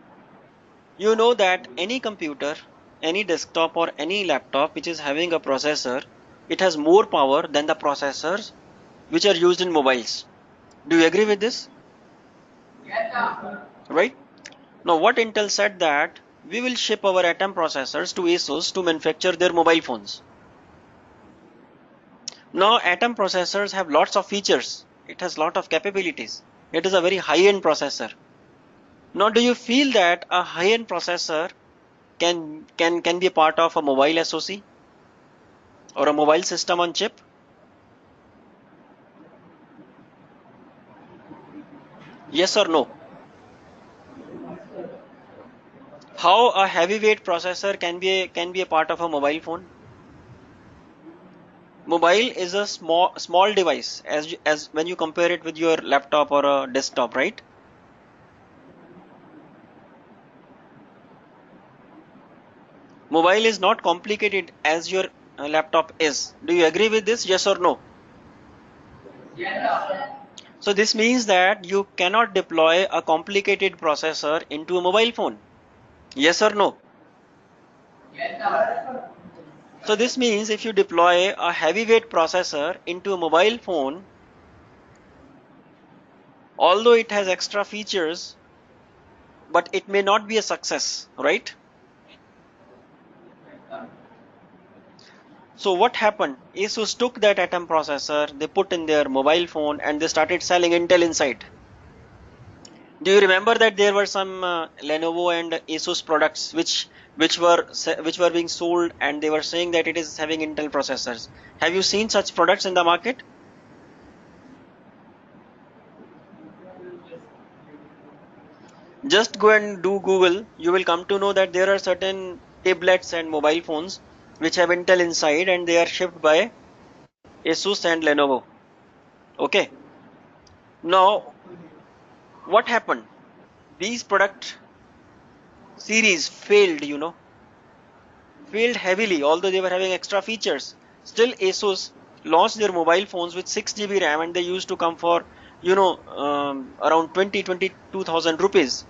you know that any computer, any desktop or any laptop which is having a processor, it has more power than the processors which are used in mobiles. Do you agree with this? Yes, sir. Right? Now, what Intel said that we will ship our Atom processors to ASUS to manufacture their mobile phones. Now, Atom processors have lots of features. It has lot of capabilities. It is a very high-end processor. Now, do you feel that a high-end processor can be a part of a mobile SoC or a mobile system on chip? Yes or no? How a heavyweight processor can be a part of a mobile phone? Mobile is a small device as when you compare it with your laptop or a desktop, right? Mobile is not complicated as your laptop is. Do you agree with this? Yes or no? Yes, sir. So this means that you cannot deploy a complicated processor into a mobile phone. Yes or no? Yes, sir. So this means if you deploy a heavyweight processor into a mobile phone, although it has extra features, but it may not be a success, right? So what happened? ASUS took that Atom processor, they put in their mobile phone and they started selling Intel inside. Do you remember that there were some Lenovo and ASUS products which were being sold and they were saying that it is having Intel processors? Have you seen such products in the market? Just go and do Google. You will come to know that there are certain tablets and mobile phones which have Intel inside and they are shipped by ASUS and Lenovo. Okay. Now, what happened? These product series failed, failed heavily, although they were having extra features. Still, ASUS launched their mobile phones with 6 GB RAM and they used to come for, around 22,000 rupees.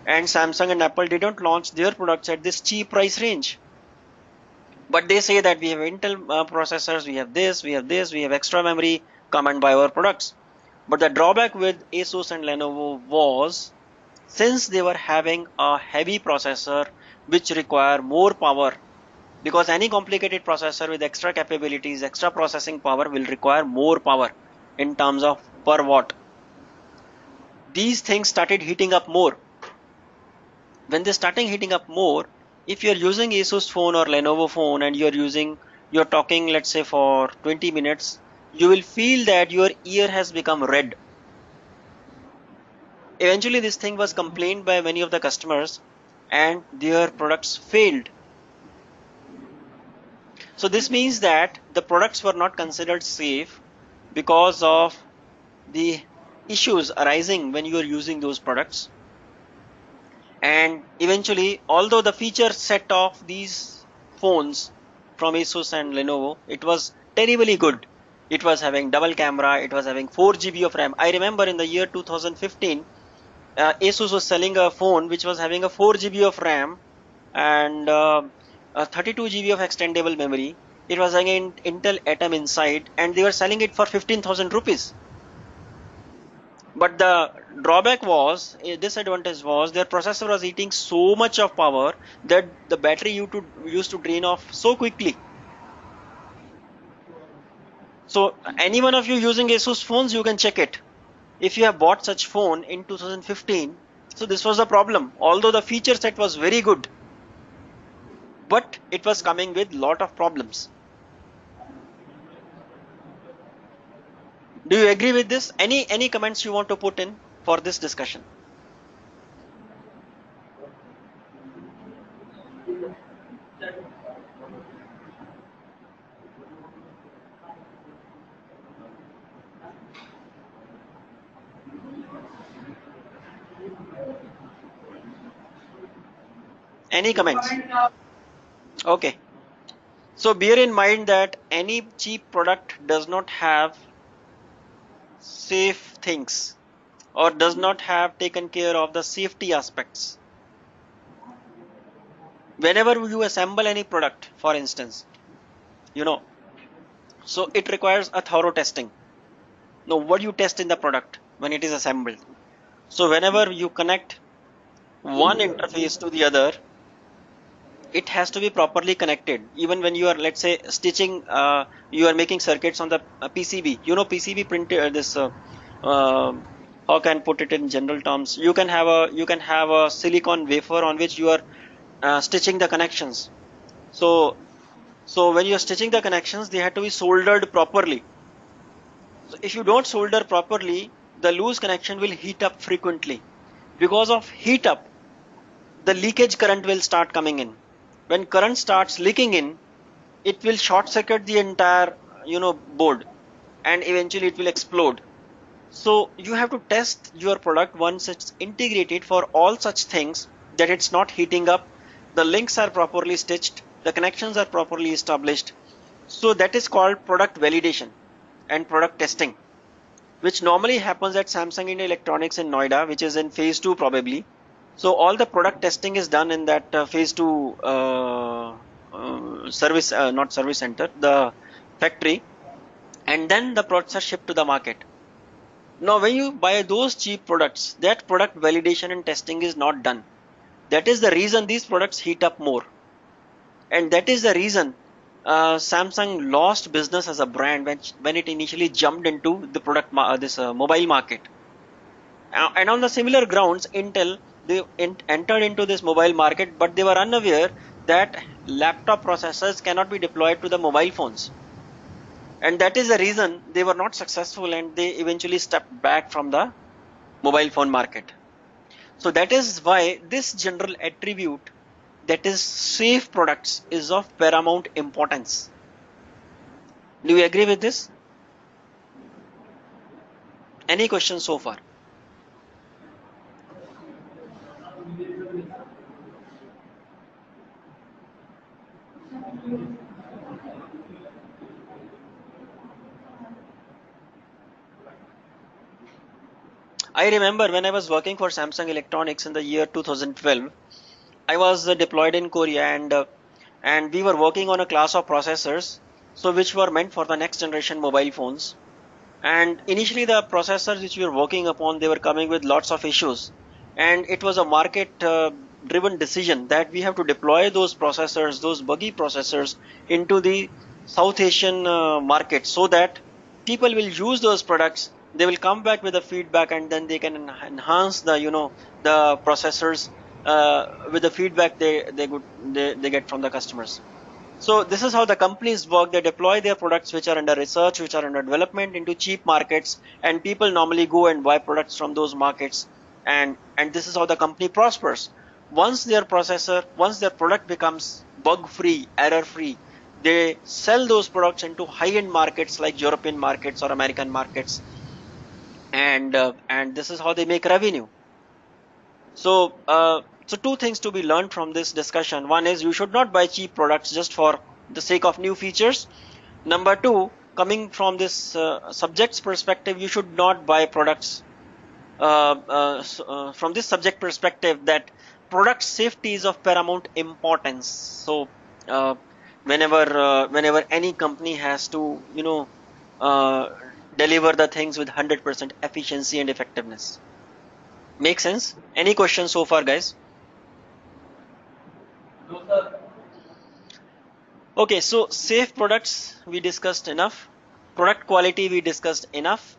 And Samsung and Apple didn't launch their products at this cheap price range. But they say that we have Intel processors, we have this, we have this, we have extra memory, come and buy our products. But the drawback with ASUS and Lenovo was, since they were having a heavy processor which require more power, because any complicated processor with extra capabilities, extra processing power will require more power in terms of per watt. These things started heating up more. When they started heating up more, if you're using ASUS phone or Lenovo phone and you're talking, let's say for 20 minutes, you will feel that your ear has become red. Eventually, this thing was complained by many of the customers and their products failed. So this means that the products were not considered safe because of the issues arising when you are using those products. And eventually, although the feature set of these phones from ASUS and Lenovo, it was terribly good. It was having double camera, it was having 4 GB of RAM. I remember in the year 2015, ASUS was selling a phone which was having a 4 GB of RAM and a 32 GB of extendable memory. It was having an Intel Atom inside and they were selling it for 15,000 rupees. But the drawback was, a disadvantage was, their processor was eating so much of power that the battery used to drain off so quickly. So any one of you using Asus phones, you can check it. If you have bought such phone in 2015, so this was the problem. Although the feature set was very good, but it was coming with lot of problems. Do you agree with this? Any comments you want to put in for this discussion? Any comments? Okay. So bear in mind that any cheap product does not have safe things or does not have taken care of the safety aspects. Whenever you assemble any product, for instance, so it requires a thorough testing. Now, what you test in the product when it is assembled? So whenever you connect one interface to the other, it has to be properly connected. Even when you are, let's say, stitching, you are making circuits on the PCB. PCB printer. How can I put it in general terms? You can have a silicon wafer on which you are stitching the connections. So when you are stitching the connections, they have to be soldered properly. So if you don't solder properly, the loose connection will heat up frequently. Because of heat up, the leakage current will start coming in. When current starts leaking in, it will short circuit the entire board, and eventually it will explode. So you have to test your product once it's integrated for all such things, that it's not heating up, the links are properly stitched, the connections are properly established. So that is called product validation and product testing, which normally happens at Samsung India Electronics in Noida, which is in phase 2 probably. So all the product testing is done in that phase 2 service, not service center, the factory, and then the products are shipped to the market. Now, when you buy those cheap products, that product validation and testing is not done. That is the reason these products heat up more. And that is the reason Samsung lost business as a brand when it initially jumped into the mobile market. And on the similar grounds, Intel, they entered into this mobile market, but they were unaware that laptop processors cannot be deployed to the mobile phones. And that is the reason they were not successful, and they eventually stepped back from the mobile phone market. So that is why this general attribute, that is safe products, is of paramount importance. Do you agree with this? Any questions so far? I remember when I was working for Samsung Electronics in the year 2012, I was deployed in Korea, and we were working on a class of processors, so which were meant for the next generation mobile phones. And initially the processors which we were working upon, they were coming with lots of issues, and it was a market driven decision that we have to deploy those processors, those buggy processors, into the South Asian market, so that people will use those products, they will come back with the feedback, and then they can enhance the processors with the feedback they get from the customers. So this is how the companies work. They deploy their products which are under research, which are under development, into cheap markets, and people normally go and buy products from those markets, and this is how the company prospers. Once their product becomes bug free, error free, they sell those products into high-end markets like European markets or American markets, and this is how they make revenue. So two things to be learned from this discussion. One is, you should not buy cheap products just for the sake of new features. Number two, coming from this subject's perspective, you should not buy products from this subject perspective, that product safety is of paramount importance. So whenever any company has to deliver the things with 100% efficiency and effectiveness. Make sense? Any questions so far, guys? Okay, so safe products we discussed enough. Product quality we discussed enough.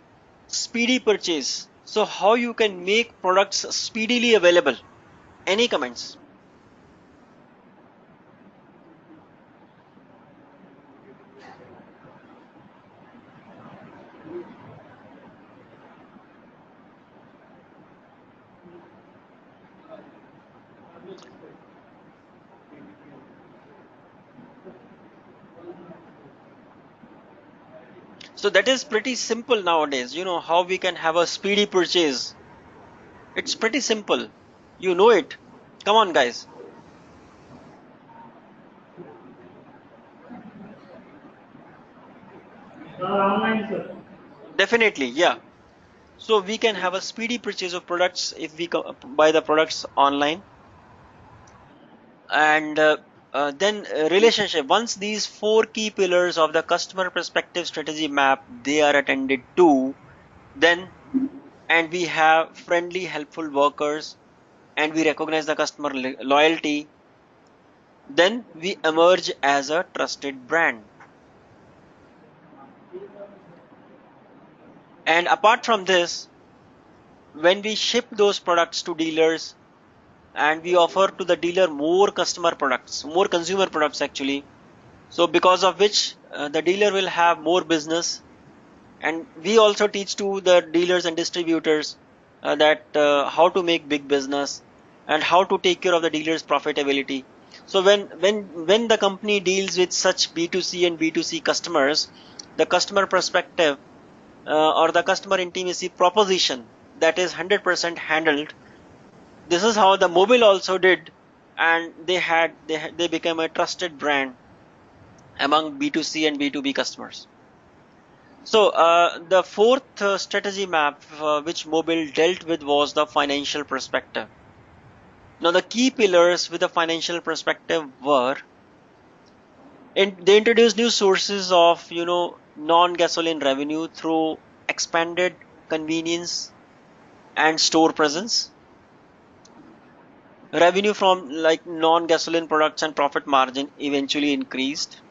Speedy purchase. So how you can make products speedily available? Any comments? So that is pretty simple nowadays. You know how we can have a speedy purchase. It's pretty simple. You know it. Come on, guys. Online, sir. Definitely, yeah. So we can have a speedy purchase of products if we buy the products online. And then relationship. Once these four key pillars of the customer perspective strategy map they are attended to, then and we have friendly, helpful workers, and we recognize the customer loyalty, then we emerge as a trusted brand. And apart from this, when we ship those products to dealers and we offer to the dealer more customer products, more consumer products actually, so because of which the dealer will have more business, and we also teach to the dealers and distributors that how to make big business and how to take care of the dealer's profitability. So when the company deals with such B2C and B2C customers, the customer perspective or the customer intimacy proposition that is 100% handled. This is how the mobile also did, and they became a trusted brand among B2C and B2B customers. So the fourth strategy map which mobile dealt with was the financial perspective. Now the key pillars with the financial perspective were, they introduced new sources of non-gasoline revenue through expanded convenience and store presence. Revenue from like non-gasoline products and profit margin eventually increased.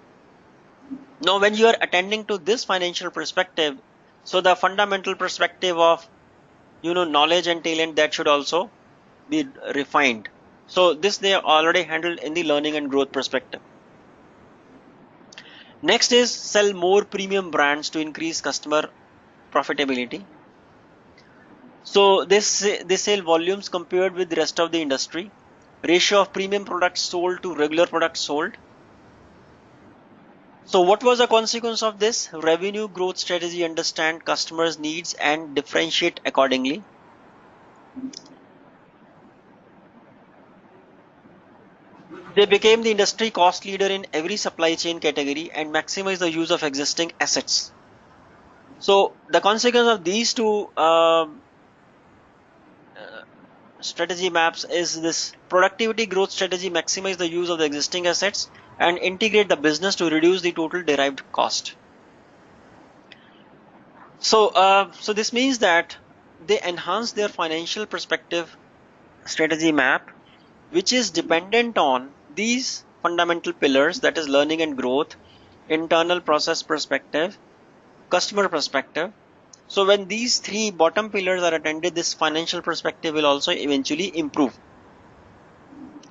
Now, when you are attending to this financial perspective, so the fundamental perspective of knowledge and talent that should also be refined. So this they are already handled in the learning and growth perspective. Next is sell more premium brands to increase customer profitability. So they sell volumes compared with the rest of the industry. Ratio of premium products sold to regular products sold. So what was the consequence of this? Revenue growth strategy, understand customers' needs and differentiate accordingly. They became the industry cost leader in every supply chain category and maximize the use of existing assets. So the consequence of these two strategy maps is this: productivity growth strategy, maximize the use of the existing assets and integrate the business to reduce the total derived cost. So this means that they enhance their financial perspective strategy map, which is dependent on these fundamental pillars, that is learning and growth, internal process perspective, customer perspective. So when these three bottom pillars are attended, this financial perspective will also eventually improve.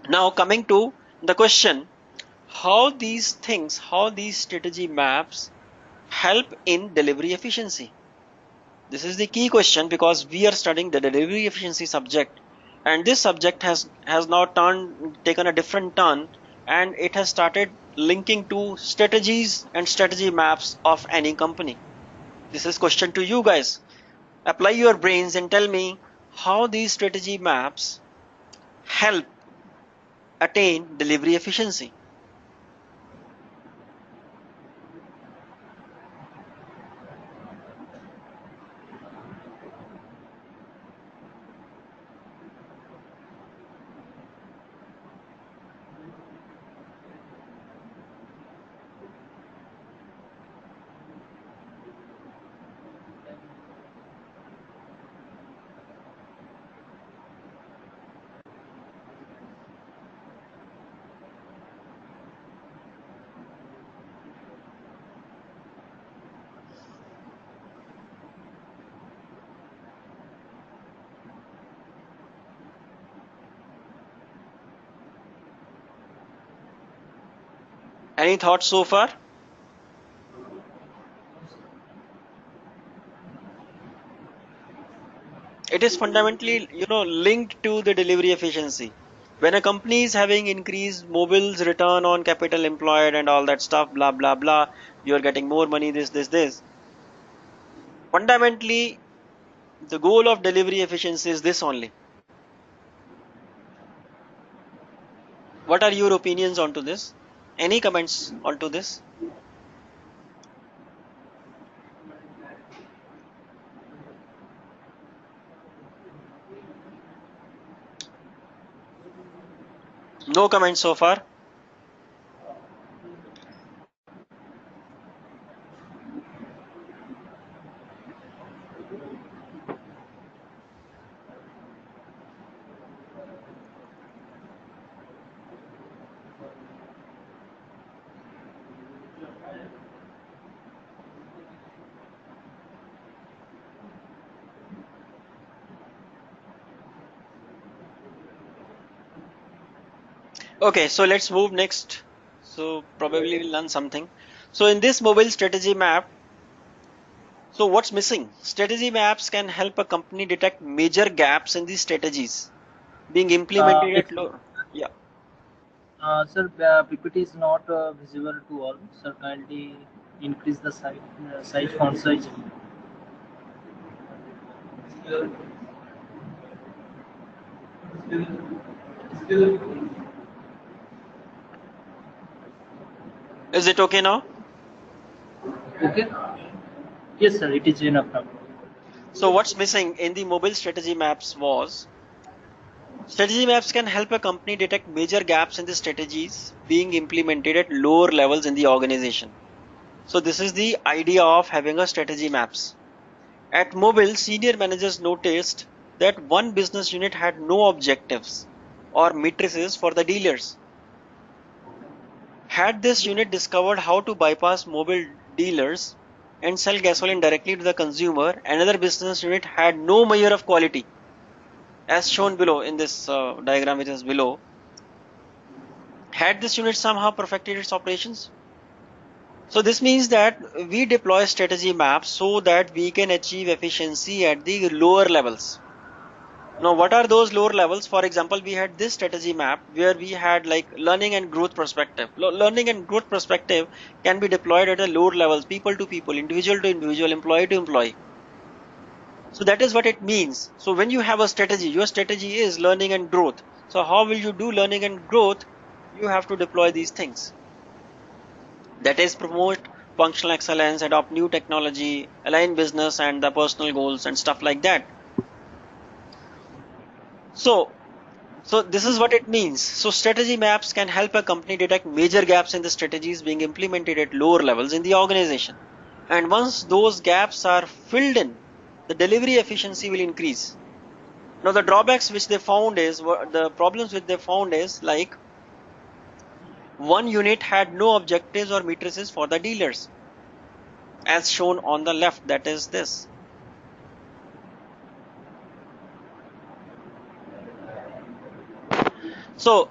Now coming to the question, how these strategy maps help in delivery efficiency. This is the key question because we are studying the delivery efficiency subject, and this subject has now taken a different turn, and it has started linking to strategies and strategy maps of any company. This is question to you guys. Apply your brains and tell me how these strategy maps help attain delivery efficiency. Any thoughts so far? It is fundamentally, linked to the delivery efficiency. When a company is having increased mobile's return on capital employed and all that stuff, blah blah blah, you're getting more money, this. Fundamentally, the goal of delivery efficiency is this only. What are your opinions onto this? Any comments onto this? No comments so far. Okay, so let's move next. So probably we'll learn something. So in this mobile strategy map, so what's missing? Strategy maps can help a company detect major gaps in these strategies being implemented If at low. Yeah. sir, PPT is not visible to all. Sir, kindly increase the font size. Is it okay now? Okay. Yes, sir. It is enough now. So what's missing in the mobile strategy maps was strategy maps can help a company detect major gaps in the strategies being implemented at lower levels in the organization. So this is the idea of having a strategy maps. At Mobile, senior managers noticed that one business unit had no objectives or matrices for the dealers. Had this unit discovered how to bypass mobile dealers and sell gasoline directly to the consumer, another business unit had no measure of quality. As shown below in this diagram, which is below, had this unit somehow perfected its operations? So this means that we deploy strategy maps so that we can achieve efficiency at the lower levels. Now, what are those lower levels? For example, we had this strategy map where we had like learning and growth perspective. Learning and growth perspective can be deployed at the lower levels, people to people, individual to individual, employee to employee. So that is what it means. So when you have a strategy, your strategy is learning and growth. So how will you do learning and growth? You have to deploy these things. That is promote functional excellence, adopt new technology, align business and the personal goals and stuff like that. So this is what it means. So strategy maps can help a company detect major gaps in the strategies being implemented at lower levels in the organization. And once those gaps are filled in, the delivery efficiency will increase. Now the drawbacks which they found is, the problems which they found is like one unit had no objectives or matrices for the dealers, as shown on the left, that is this. So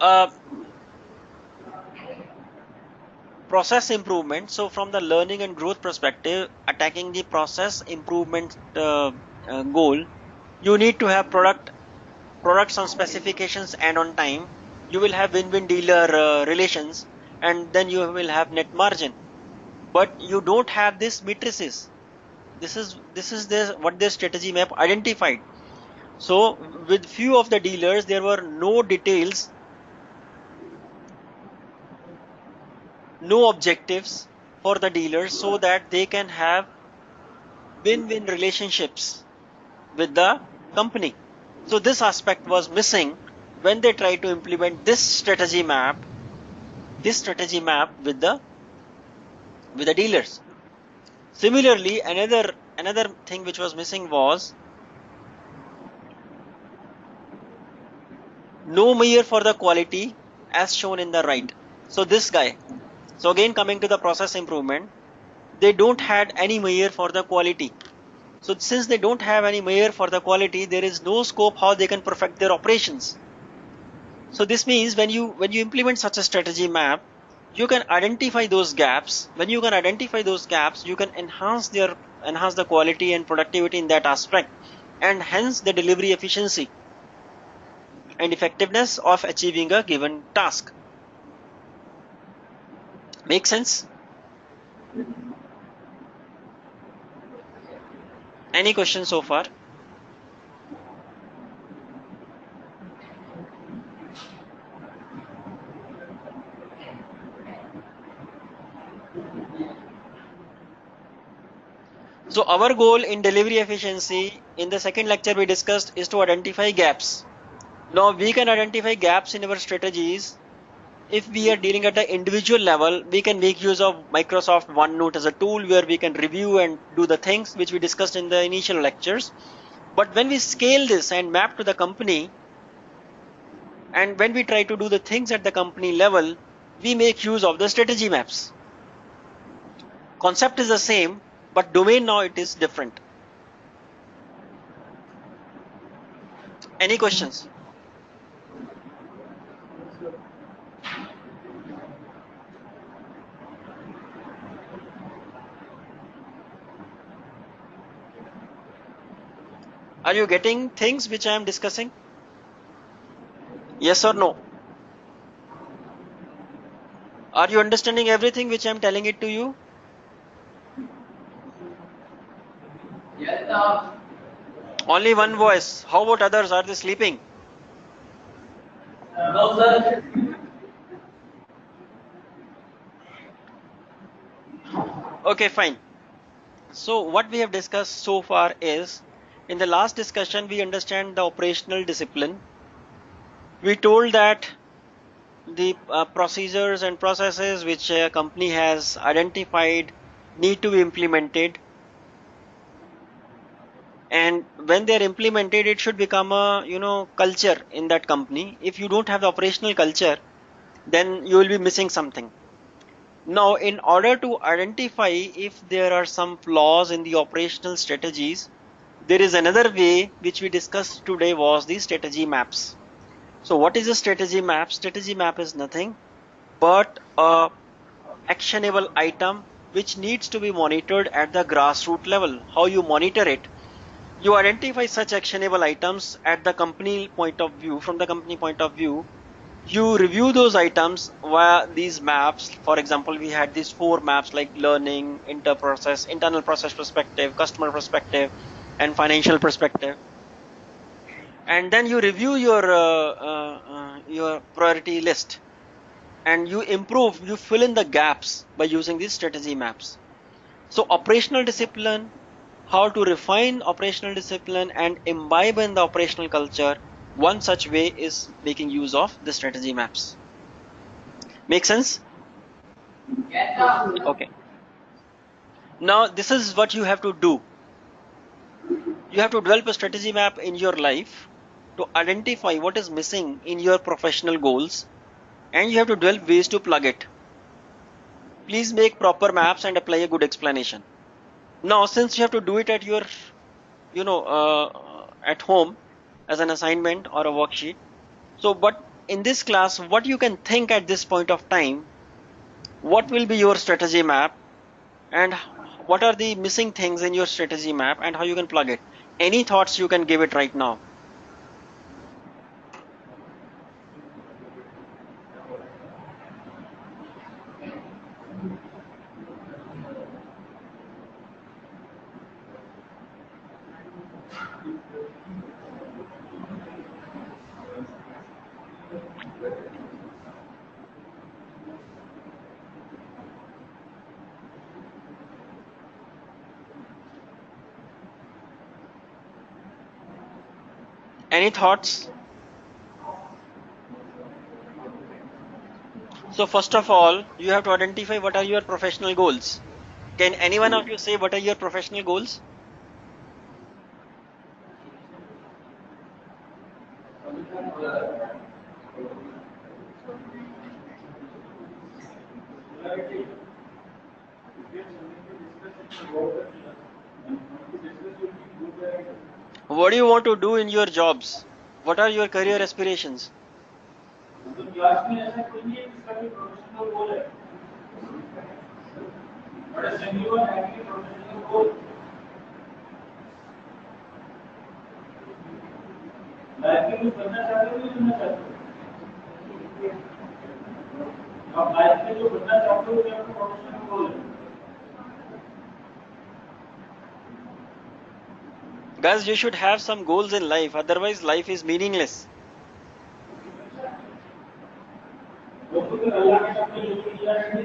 process improvement. So from the learning and growth perspective, attacking the process improvement goal, you need to have products on specifications and on time. You will have win-win dealer relations, and then you will have net margin. But you don't have this matrices. This is what their strategy map identified. So with few of the dealers, there were no details, no objectives for the dealers, so that they can have win-win relationships with the company. So this aspect was missing when they tried to implement this strategy map with the dealers. Similarly, another thing which was missing was no measure for the quality, as shown in the right. So this guy. So again, coming to the process improvement, they don't had any measure for the quality. So since they don't have any measure for the quality, there is no scope how they can perfect their operations. So this means when you implement such a strategy map, you can identify those gaps. When you can identify those gaps, you can enhance the quality and productivity in that aspect, and hence the delivery efficiency and effectiveness of achieving a given task. Make sense? Any questions so far? So our goal in delivery efficiency in the second lecture we discussed is to identify gaps. Now we can identify gaps in our strategies. If we are dealing at the individual level, we can make use of Microsoft OneNote as a tool where we can review and do the things which we discussed in the initial lectures. But when we scale this and map to the company, and when we try to do the things at the company level, we make use of the strategy maps. Concept is the same, but domain now it is different. Any questions? Are you getting things which I am discussing? Yes or no? Are you understanding everything which I am telling it to you? Yes. Only one voice. How about others? Are they sleeping? No, sir. Okay, fine. So what we have discussed so far is, in the last discussion, we understand the operational discipline. We told that the procedures and processes which a company has identified need to be implemented. And when they are implemented, it should become a culture in that company. If you don't have the operational culture, then you will be missing something. Now, in order to identify if there are some flaws in the operational strategies, there is another way which we discussed today was the strategy maps. So what is a strategy map? Strategy map is nothing but a actionable item which needs to be monitored at the grassroots level. How you monitor it? You identify such actionable items at the company point of view, from the company point of view. You review those items via these maps. For example, we had these 4 maps like learning, internal process perspective, customer perspective, and financial perspective. And then you review your priority list, and you fill in the gaps by using these strategy maps. So operational discipline, how to refine operational discipline and imbibe in the operational culture, one such way is making use of the strategy maps. Make sense? Yes. Okay. Now this is what you have to do. You have to develop a strategy map in your life to identify what is missing in your professional goals, and you have to develop ways to plug it. Please make proper maps and apply a good explanation. Now, since you have to do it at your, at home as an assignment or a worksheet. So, but in this class, what you can think at this point of time, what will be your strategy map, and what are the missing things in your strategy map, and how you can plug it. Any thoughts you can give it right now? Any thoughts? So first of all, you have to identify what are your professional goals. Can any one of you say what are your professional goals? What do you want to do in your jobs? What are your career aspirations? तो class में ऐसा कोई नहीं है जिसका भी professional गोल है What is genuine active professional goal? Life में कुछ बनना चाहते हो या बनना चाहते हो? आप लाइफ में जो बनना चाहते हो क्या आपका प्रोफेशनल गोल है? Guys, you should have some goals in life, otherwise life is meaningless. वो तो फिर अल्लाह के सामने जो किया है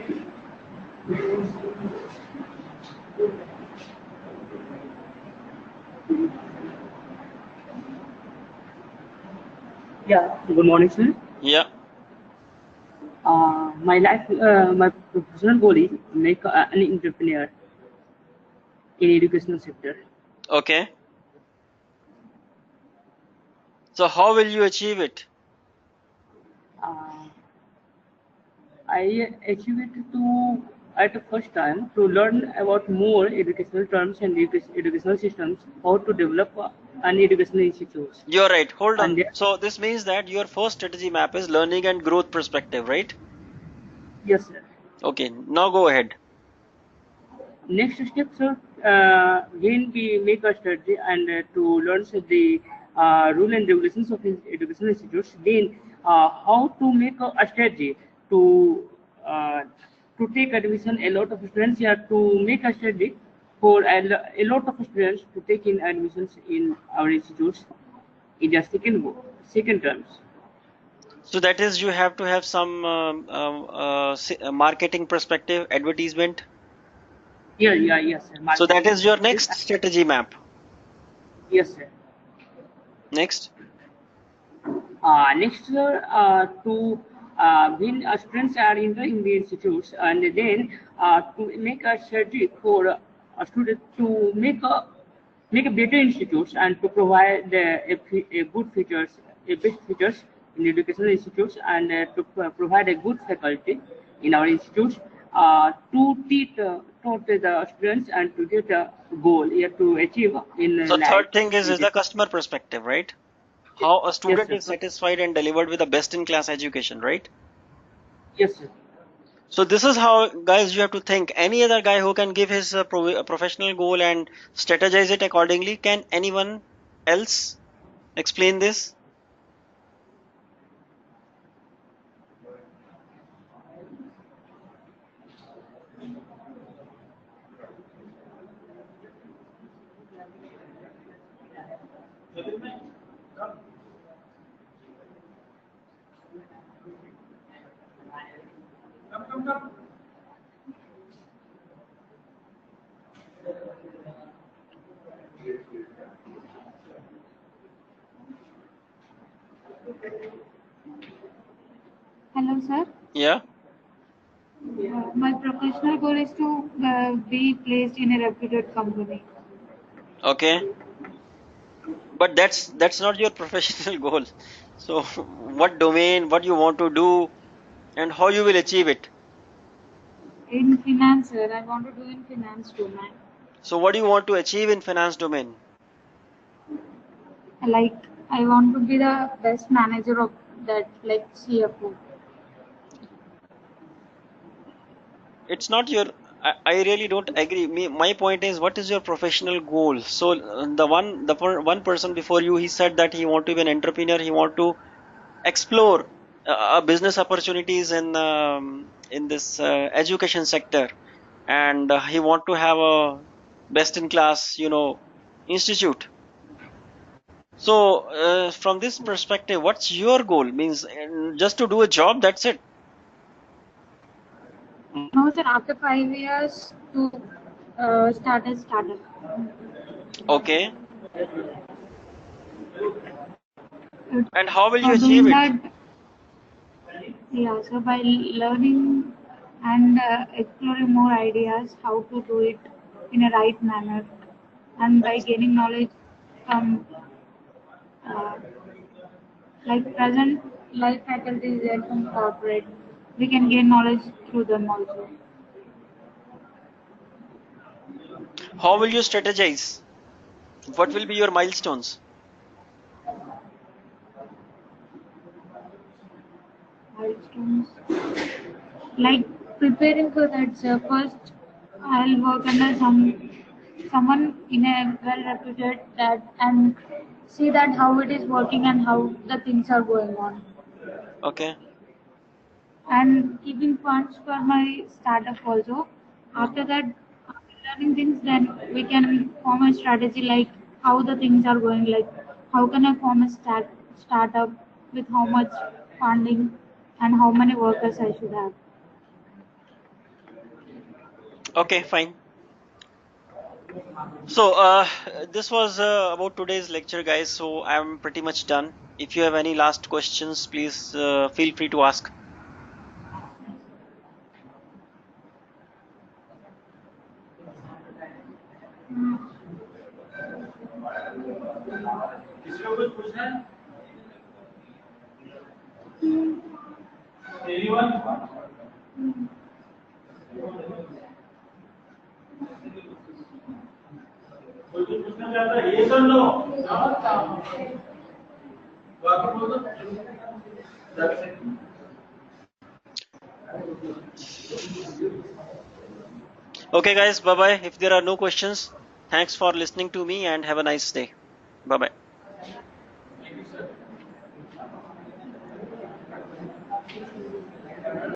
Yeah, good morning, sir. Yeah. My professional goal is make an entrepreneur in educational sector. Okay. So how will you achieve it? I achieve it at the first time to learn about more educational terms and educational systems, how to develop an educational institute. You're right. Hold on. And So this means that your first strategy map is learning and growth perspective, right? yes, sir. Okay. Now go ahead. Next step, sir, when we make a strategy and to learn the rule and regulations of educational institutes, then how to make a strategy to take admission. A lot of students here to make a strategy for a lot of students to take in admissions in our institutes in the second terms. So that is, you have to have some marketing perspective, advertisement. Yes, sir. So that Marketing is your perspective. next strategy map. Yes, sir. Next. Next, sir, to when students are in the institutes, and then to make a strategy for a student to make a better institutes and to provide a good features, a best features in educational institutes, and to provide a good faculty in our institutes to teach taught the students and to get a goal to achieve in So life. third thing is the customer perspective, right? How a student sir. is satisfied and delivered with a best-in-class education, right? Yes, sir. So this is how, guys, you have to think. Any other guy who can give his professional goal and strategize it accordingly, can anyone else explain this? come. Hello, sir. Yeah. My professional goal is to be placed in a reputed company. Okay. But that's not your professional goal. So what domain, what you want to do, and how you will achieve it. In finance, sir, I want to do in finance domain. So what do you want to achieve in finance domain? Like, I want to be the best manager of that, like CFO. It's not your, I really don't agree. My point is, what is your professional goal? So the one person before you, he said that he want to be an entrepreneur. He want to explore business opportunities in this education sector, and he want to have a best in class, institute. So from this perspective, what's your goal? Means just to do a job, that's it. No, sir, after 5 years to start a startup. Okay. And how will you For achieve doing it? that, yeah, so by learning and exploring more ideas, how to do it in a right manner, and by gaining knowledge from uh, like present life faculties there from corporate, we can gain knowledge through them also. How will you strategize? What will be your milestones? Milestones like preparing for that, sir, first I'll work under someone in a well-reputed that and see that how it is working and how the things are going on. Okay. And keeping funds for my startup also. After that, after learning things, then we can form a strategy like how the things are going, like how can I form a startup with how much funding and how many workers I should have. Okay, fine. So, this was about today's lecture, guys. So, I'm pretty much done. If you have any last questions, please feel free to ask. किसी को कुछ पूछना है? Anyone? कोई कुछ पूछना चाहता है? Yes or no? बाकी बोलो। That's it. Okay, guys, bye bye. If there are no questions, thanks for listening to me and have a nice day. Bye bye.